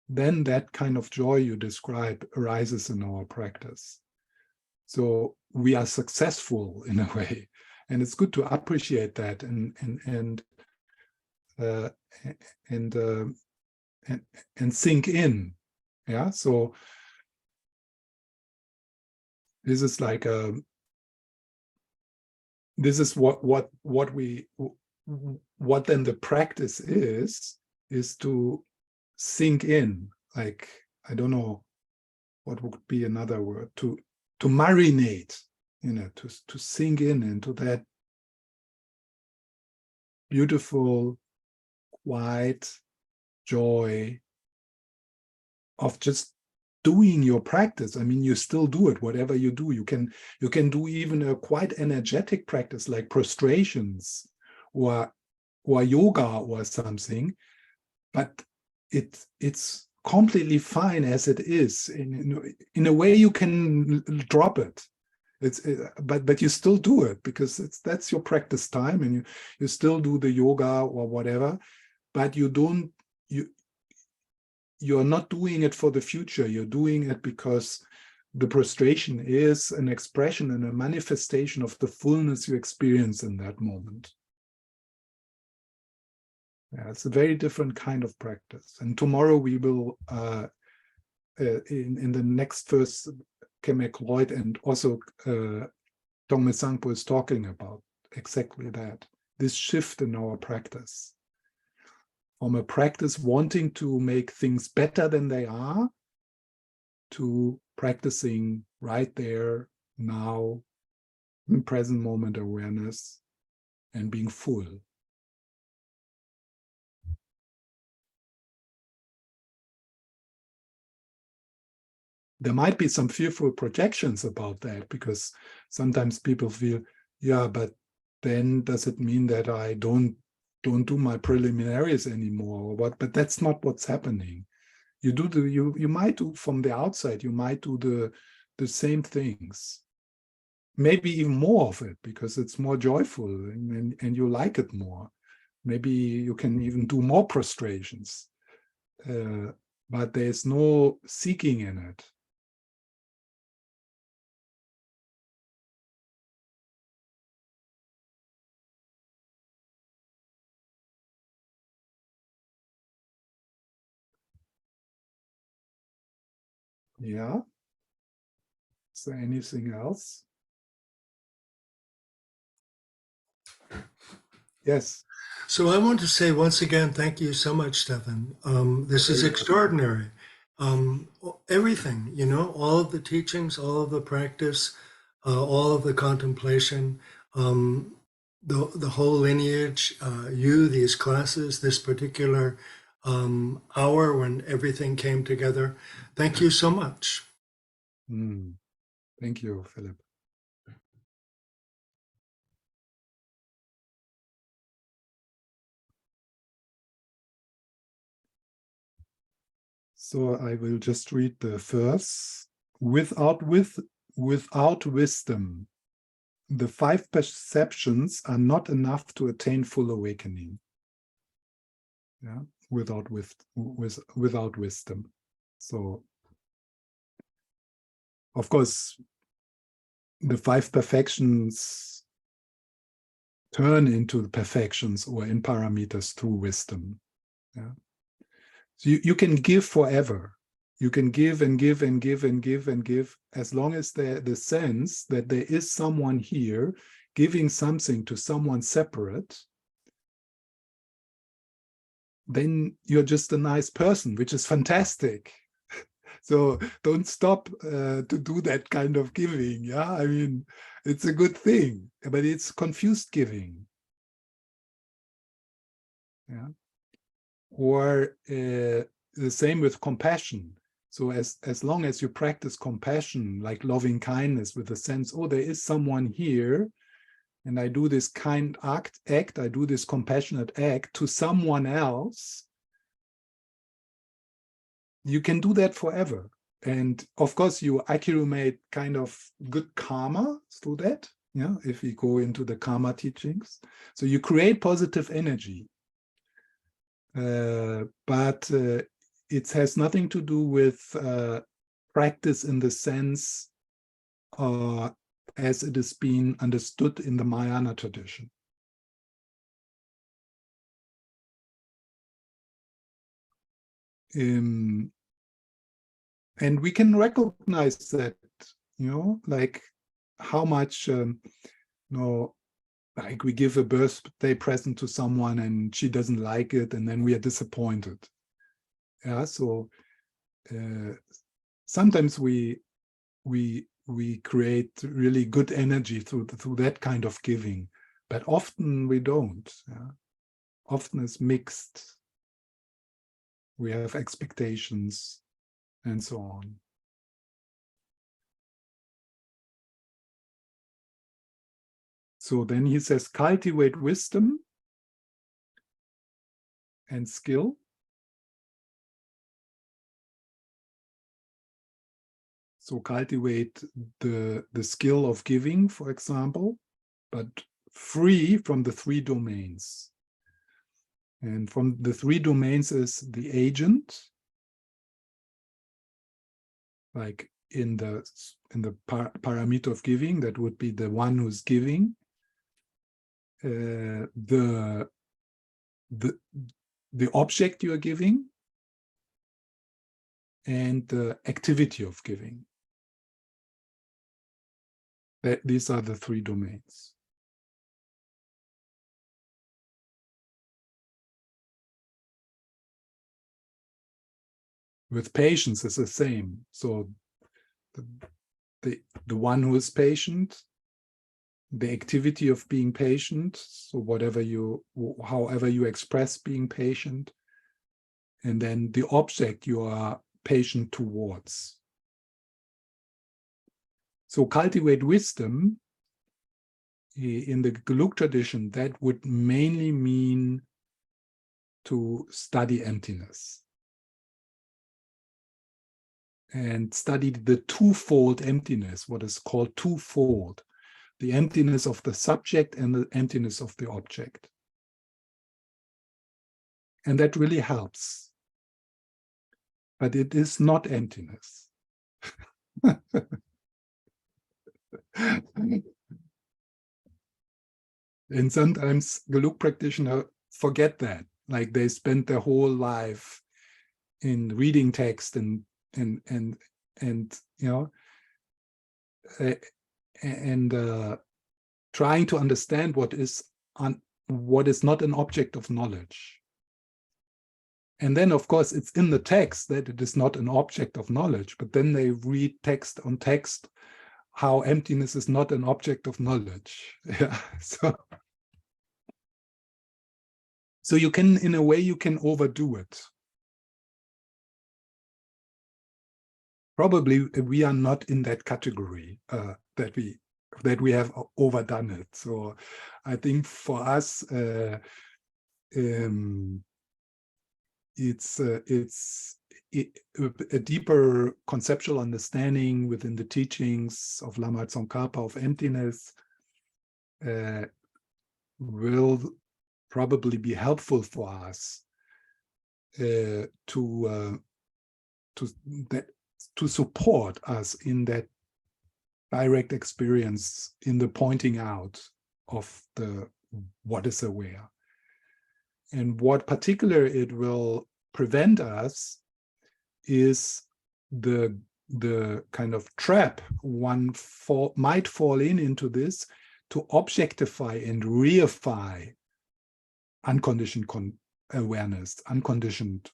Then that kind of joy you describe arises in our practice. So we are successful in a way, and it's good to appreciate that and sink in. Yeah. So this is like this is what then the practice is to sink in. Like, I don't know what would be another word, to marinate, to sink in into that beautiful, quiet joy of just doing your practice. I mean, you still do it, whatever you do. You can do even a quite energetic practice like prostrations or yoga or something, but it's completely fine as it is. In a way, you can drop it. But you still do it because that's your practice time, and you still do the yoga or whatever, but you're not doing it for the future. You're doing it because the prostration is an expression and a manifestation of the fullness you experience in that moment. Yeah, it's a very different kind of practice. And tomorrow we will, in the next verse, Kemek Lloyd and also Tongme Sangpo is talking about exactly that, this shift in our practice. From a practice wanting to make things better than they are, to practicing right there, now, in present moment awareness, and being full. There might be some fearful projections about that, because sometimes people feel, yeah, but then does it mean that I don't do my preliminaries anymore or what? But that's not what's happening. You do you might do from the outside, you might do the same things, maybe even more of it, because it's more joyful and you like it more. Maybe you can even do more prostrations, but there's no seeking in it. Yeah. Is there anything else? Yes. So I want to say once again, thank you so much, Stephan. This is extraordinary. Everything, all of the teachings, all of the practice, all of the contemplation, the whole lineage, these classes, this particular hour when everything came together. Thank you so much. Thank you, Philip. So I will just read the verse. Without wisdom, the 5 perceptions are not enough to attain full awakening. Yeah, without wisdom. So, of course, the 5 perfections turn into the perfections or in parameters through wisdom. Yeah. So you can give forever. You can give and give and give and give and give, as long as the sense that there is someone here giving something to someone separate, then you're just a nice person, which is fantastic. So don't stop to do that kind of giving. Yeah, I mean, it's a good thing, but it's confused giving. Yeah, or the same with compassion. So as long as you practice compassion, like loving kindness, with the sense, oh, there is someone here, and I do this kind act, I do this compassionate act to someone else, you can do that forever. And of course, you accumulate kind of good karma through that. Yeah, if we go into the karma teachings, so you create positive energy, but it has nothing to do with practice in the sense as it is being understood in the Mahayana tradition. And we can recognize that, like how much, like we give a birthday present to someone and she doesn't like it, and then we are disappointed. Yeah, so sometimes we create really good energy through that kind of giving, but often we don't. Yeah? Often it's mixed. We have expectations and so on. So then he says, cultivate wisdom and skill. So cultivate the skill of giving, for example, but free from the three domains. And from the three domains is the agent, like in the parameter of giving, that would be the one who's giving, the object you are giving, and the activity of giving. These are the three domains. With patience, it's the same. So the one who is patient, the activity of being patient, so however you express being patient, and then the object you are patient towards. So cultivate wisdom, in the Gelug tradition, that would mainly mean to study emptiness and study the twofold emptiness, what is called twofold, the emptiness of the subject and the emptiness of the object. And that really helps. But it is not emptiness. And sometimes Gelug practitioners forget that. Like they spend their whole life in reading text and trying to understand what is not an object of knowledge. And then, of course, it's in the text that it is not an object of knowledge, but then they read text on text how emptiness is not an object of knowledge. Yeah. So you can, in a way, you can overdo it. Probably we are not in that category that we have overdone it. So I think for us, it's a deeper conceptual understanding within the teachings of Lama Tsongkhapa of emptiness will probably be helpful for us to support us in that direct experience, in the pointing out of the what is aware. And what particular it will prevent us is the kind of trap one might fall into this, to objectify and reify unconditioned awareness, unconditioned.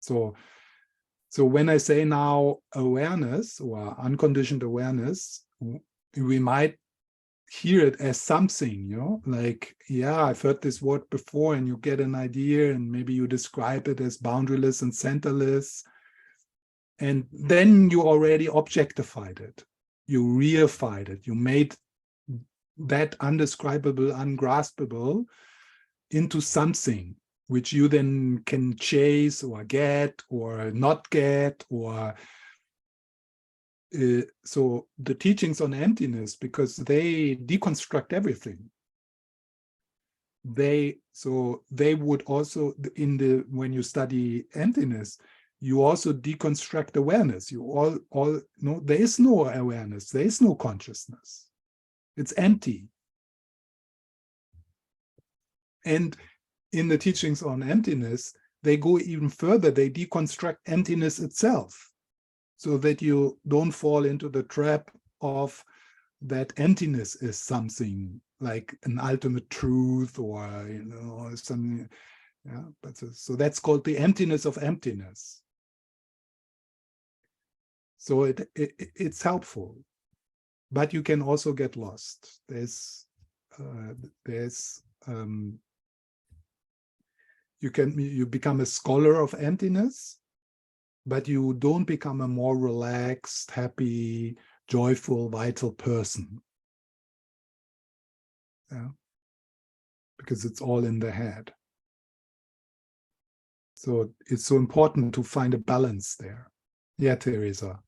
So when I say now awareness or unconditioned awareness, we might hear it as something, like, yeah, I've heard this word before, and you get an idea, and maybe you describe it as boundaryless and centerless, and then you already objectified it, you reified it, you made that undescribable, ungraspable into something which you then can chase or get or not get, or so the teachings on emptiness, because they deconstruct everything. They would also, when you study emptiness, you also deconstruct awareness. You all know there is no awareness, there is no consciousness. It's empty. And in the teachings on emptiness, they go even further. They deconstruct emptiness itself, so that you don't fall into the trap of that emptiness is something like an ultimate truth, or something. Yeah, but so that's called the emptiness of emptiness. So it's helpful, but you can also get lost. You become a scholar of emptiness, but you don't become a more relaxed, happy, joyful, vital person. Yeah, because it's all in the head. So it's so important to find a balance there. Yeah, Teresa.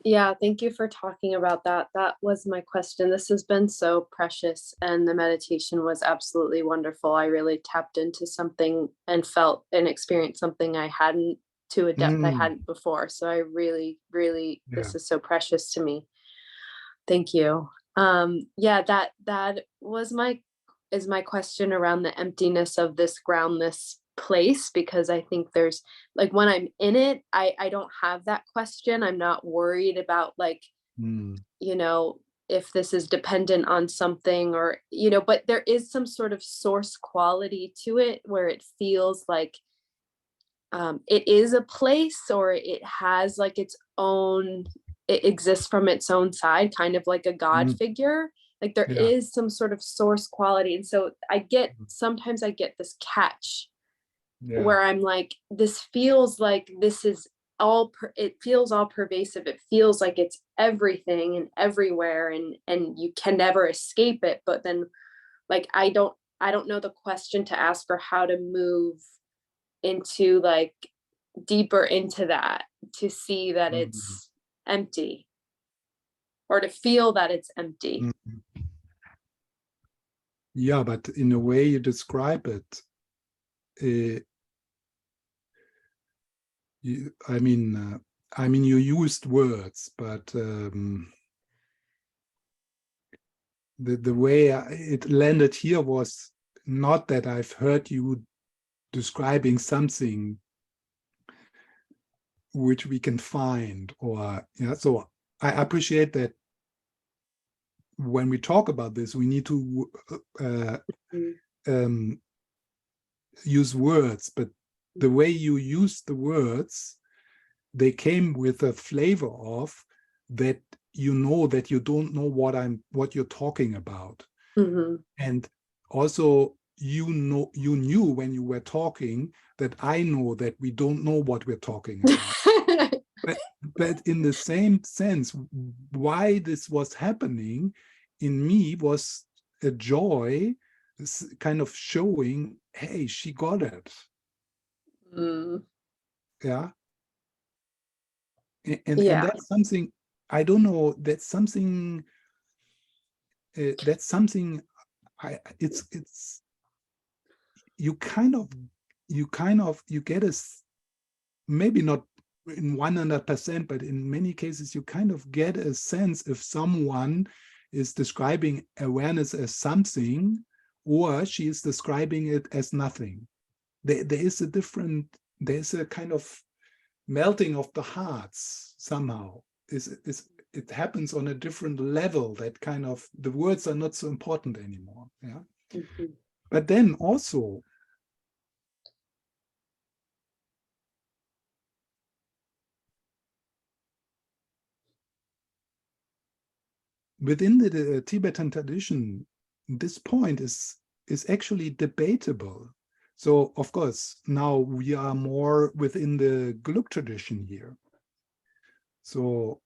Yeah, thank you for talking about that. That was my question. This has been so precious, and the meditation was absolutely wonderful. I really tapped into something and felt and experienced something I hadn't, to a depth I hadn't before. So I really, really, this is so precious to me. Thank you. Yeah, that was my question around the emptiness of this groundless place, because I think there's, like, when I'm in it, I don't have that question. I'm not worried about, like, if this is dependent on something, or, but there is some sort of source quality to it where it feels like it is a place, or it has like its own, it exists from its own side, kind of like a God figure. Like there is some sort of source quality. And so sometimes I get this catch where I'm like, this feels like this is all, it feels all pervasive. It feels like it's everything and everywhere, and you can never escape it. But then, like, I don't know the question to ask, or how to move into, like, deeper into that, to see that it's empty, or to feel that it's empty. Yeah, but in a way you describe it, you used words, but the way it landed here was not that I've heard you describing something which we can find, or so I appreciate that when we talk about this, we need to use words, but the way you use the words, they came with a flavor of that, that you don't know what you're talking about. And also you knew when you were talking that I know that we don't know what we're talking about. but in the same sense, why this was happening in me was a joy, kind of showing, hey, she got it. Yeah. And that's something, I don't know, that's something it's you get a, maybe not in 100%, but in many cases you kind of get a sense if someone is describing awareness as something, or she is describing it as nothing. There is a kind of melting of the hearts somehow. It happens on a different level, that kind of, the words are not so important anymore. Yeah. Mm-hmm. But then also, within the Tibetan tradition, this point is actually debatable. So of course, now we are more within the Geluk tradition here. So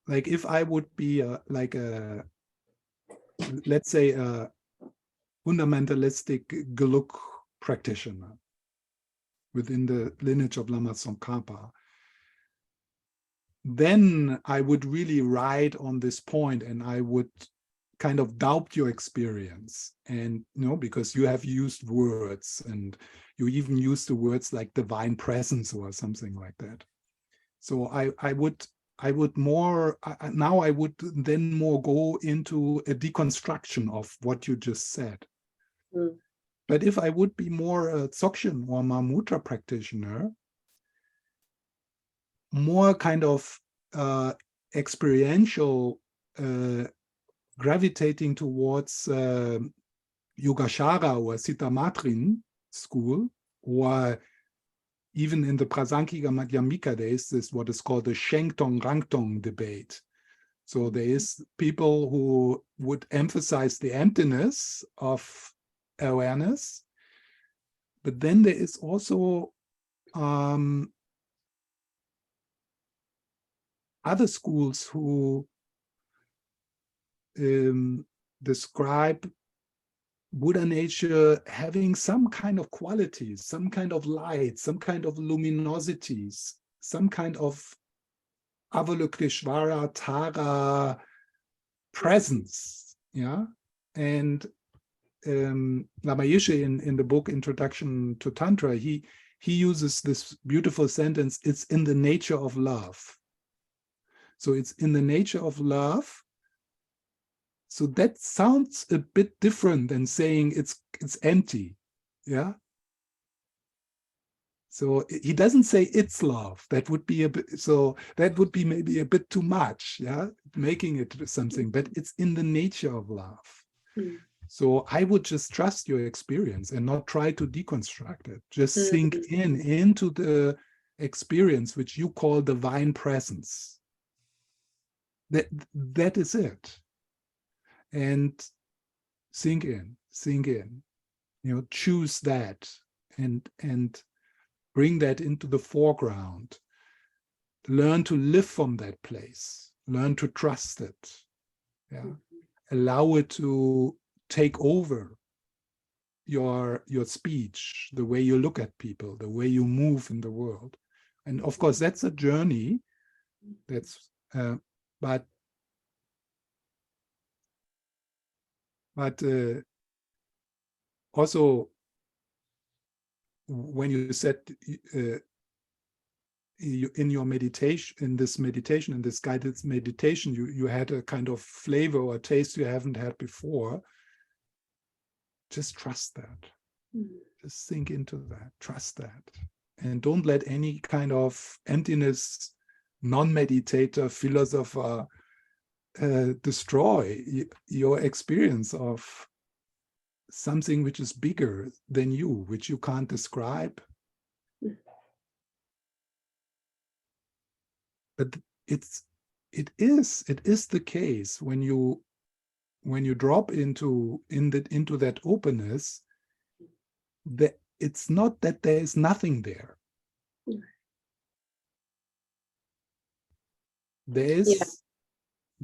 like if I would be let's say a fundamentalistic Geluk practitioner within the lineage of Lama Tsongkhapa, then I would really ride on this point, and I would kind of doubt your experience. And because you have used words, and you even used the words like divine presence or something like that. So I would then more go into a deconstruction of what you just said. Mm. But if I would be more a Dzogchen or Mahamudra practitioner, more kind of experiential, gravitating towards Yogacara or Siddhamatrin school, or even in the Prasankhika Madhyamika, there is this what is called the Shangton debate. So there is people who would emphasize the emptiness of awareness, but then there is also other schools who describe Buddha nature having some kind of qualities, some kind of light, some kind of luminosities, some kind of Avalokiteshvara, Tara presence. Yeah. And Lama Yeshe in the book Introduction to Tantra, he uses this beautiful sentence, it's in the nature of love. So it's in the nature of love. So that sounds a bit different than saying it's empty. Yeah. So he doesn't say it's love. That would be maybe a bit too much, yeah, making it something, but it's in the nature of love. Mm. So I would just trust your experience and not try to deconstruct it. Just sink into the experience, which you call divine presence. That is it. And sink in, choose that and bring that into the foreground. Learn to live from that place. Learn to trust it. Yeah. Allow it to take over your speech, the way you look at people, the way you move in the world. And of course, that's a journey. But also, when you said in your meditation, in this guided meditation, you had a kind of flavor or taste you haven't had before. Just trust that. Just sink into that. Trust that. And don't let any kind of emptiness, non-meditator, philosopher destroy your experience of something which is bigger than you, which you can't describe. But it is the case when you drop into that openness, that it's not that there is nothing there. There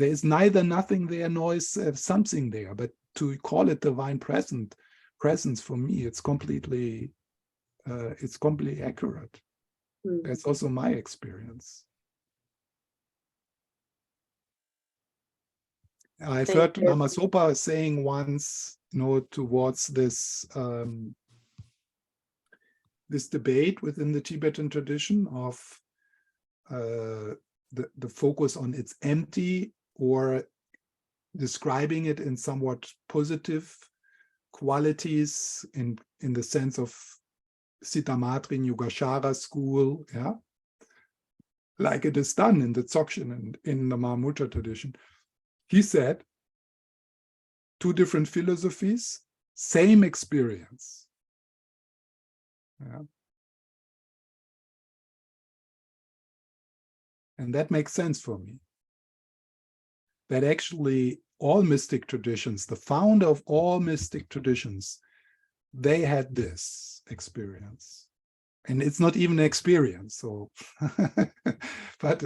is neither nothing there nor is something there. But to call it divine presence for me, it's completely accurate. That's also my experience. I've heard Lama Zopa saying once, towards this this debate within the Tibetan tradition of the focus on it's empty or describing it in somewhat positive qualities in the sense of Siddhamatri Yogacara school, yeah, like it is done in the Dzogchen and in the Mahamudra tradition. He said, two different philosophies, same experience. Yeah. And that makes sense for me. That actually all mystic traditions, the founder of all mystic traditions, they had this experience. And it's not even an experience, so but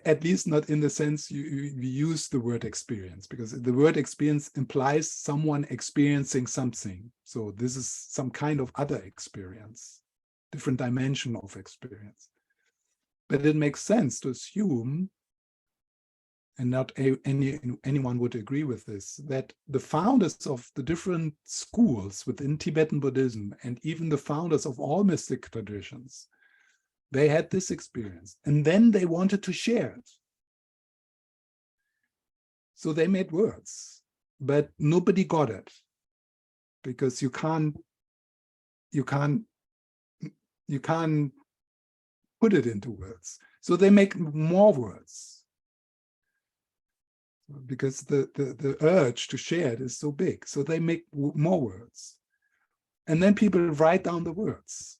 at least not in the sense you use the word experience, because the word experience implies someone experiencing something. So this is some kind of other experience, different dimension of experience. But it makes sense to assume, and not anyone would agree with this, that the founders of the different schools within Tibetan Buddhism, and even the founders of all mystic traditions, they had this experience, and then they wanted to share it. So they made words, but nobody got it, because you can't put it into words. So they make more words, because the urge to share it is so big. So they make more words. And then people write down the words.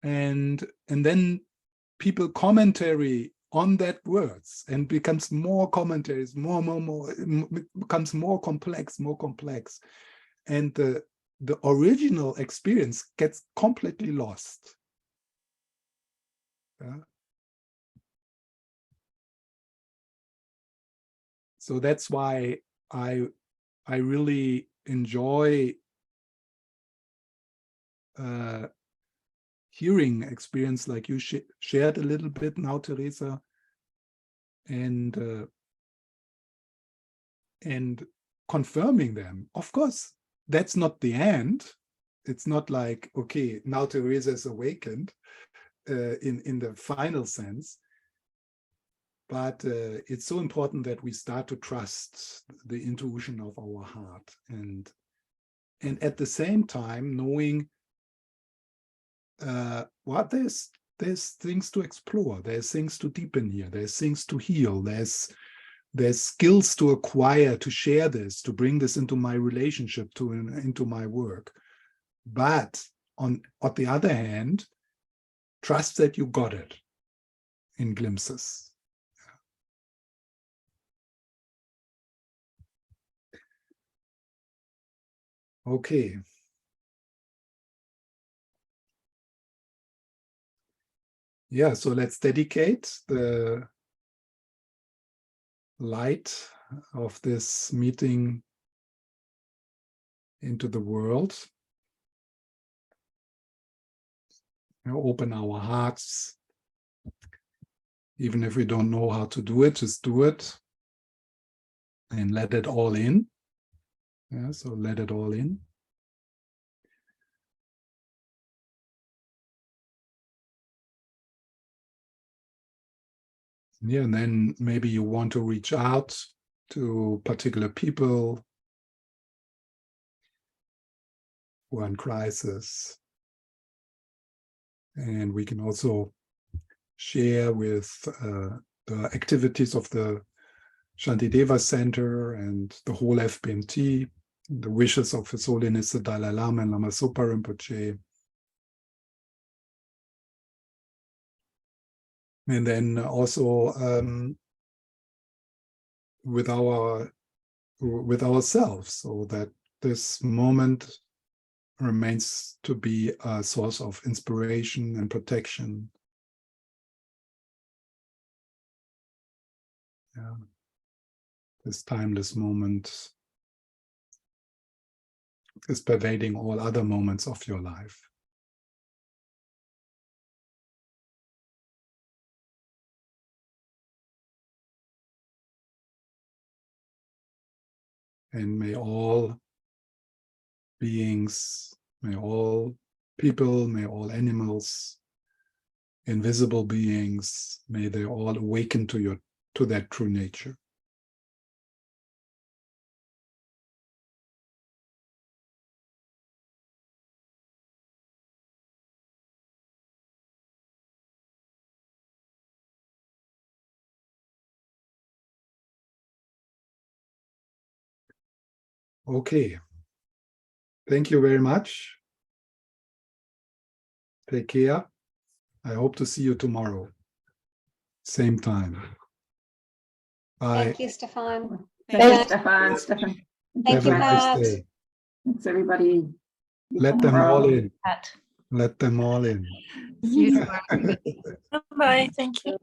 And then people commentary on that words, and becomes more commentaries, more, it becomes more complex. And the original experience gets completely lost. Yeah. So that's why I really enjoy hearing experience like you shared a little bit now, Teresa, and confirming them. Of course, that's not the end. It's not like, okay, now Teresa is awakened in the final sense. But it's so important that we start to trust the intuition of our heart, and at the same time knowing what there's things to explore, there's things to deepen here, there's things to heal, there's skills to acquire, to share this, to bring this into my relationship, into my work. But on the other hand, trust that you got it in glimpses. Okay. Yeah, so let's dedicate the light of this meeting into the world. Open our hearts. Even if we don't know how to do it, just do it. And let it all in. Yeah, so let it all in. Yeah, and then maybe you want to reach out to particular people who are in crisis. And we can also share with the activities of the Shantideva Center and the whole FBMT, the wishes of His Holiness the Dalai Lama and Lama Zopa Rinpoche. And then also with ourselves, so that this moment remains to be a source of inspiration and protection. Yeah. This timeless moment is pervading all other moments of your life. And may all beings, may all people, may all animals, invisible beings, may they all awaken to that true nature. Okay. Thank you very much. Take care. I hope to see you tomorrow. Same time. Bye. Thank you, Stephan. Thank you, Stephan. Thank Have you, a nice Pat. day. Thanks, everybody. Let them all in. Pat. Let them all in. See you tomorrow. Bye. Thank you.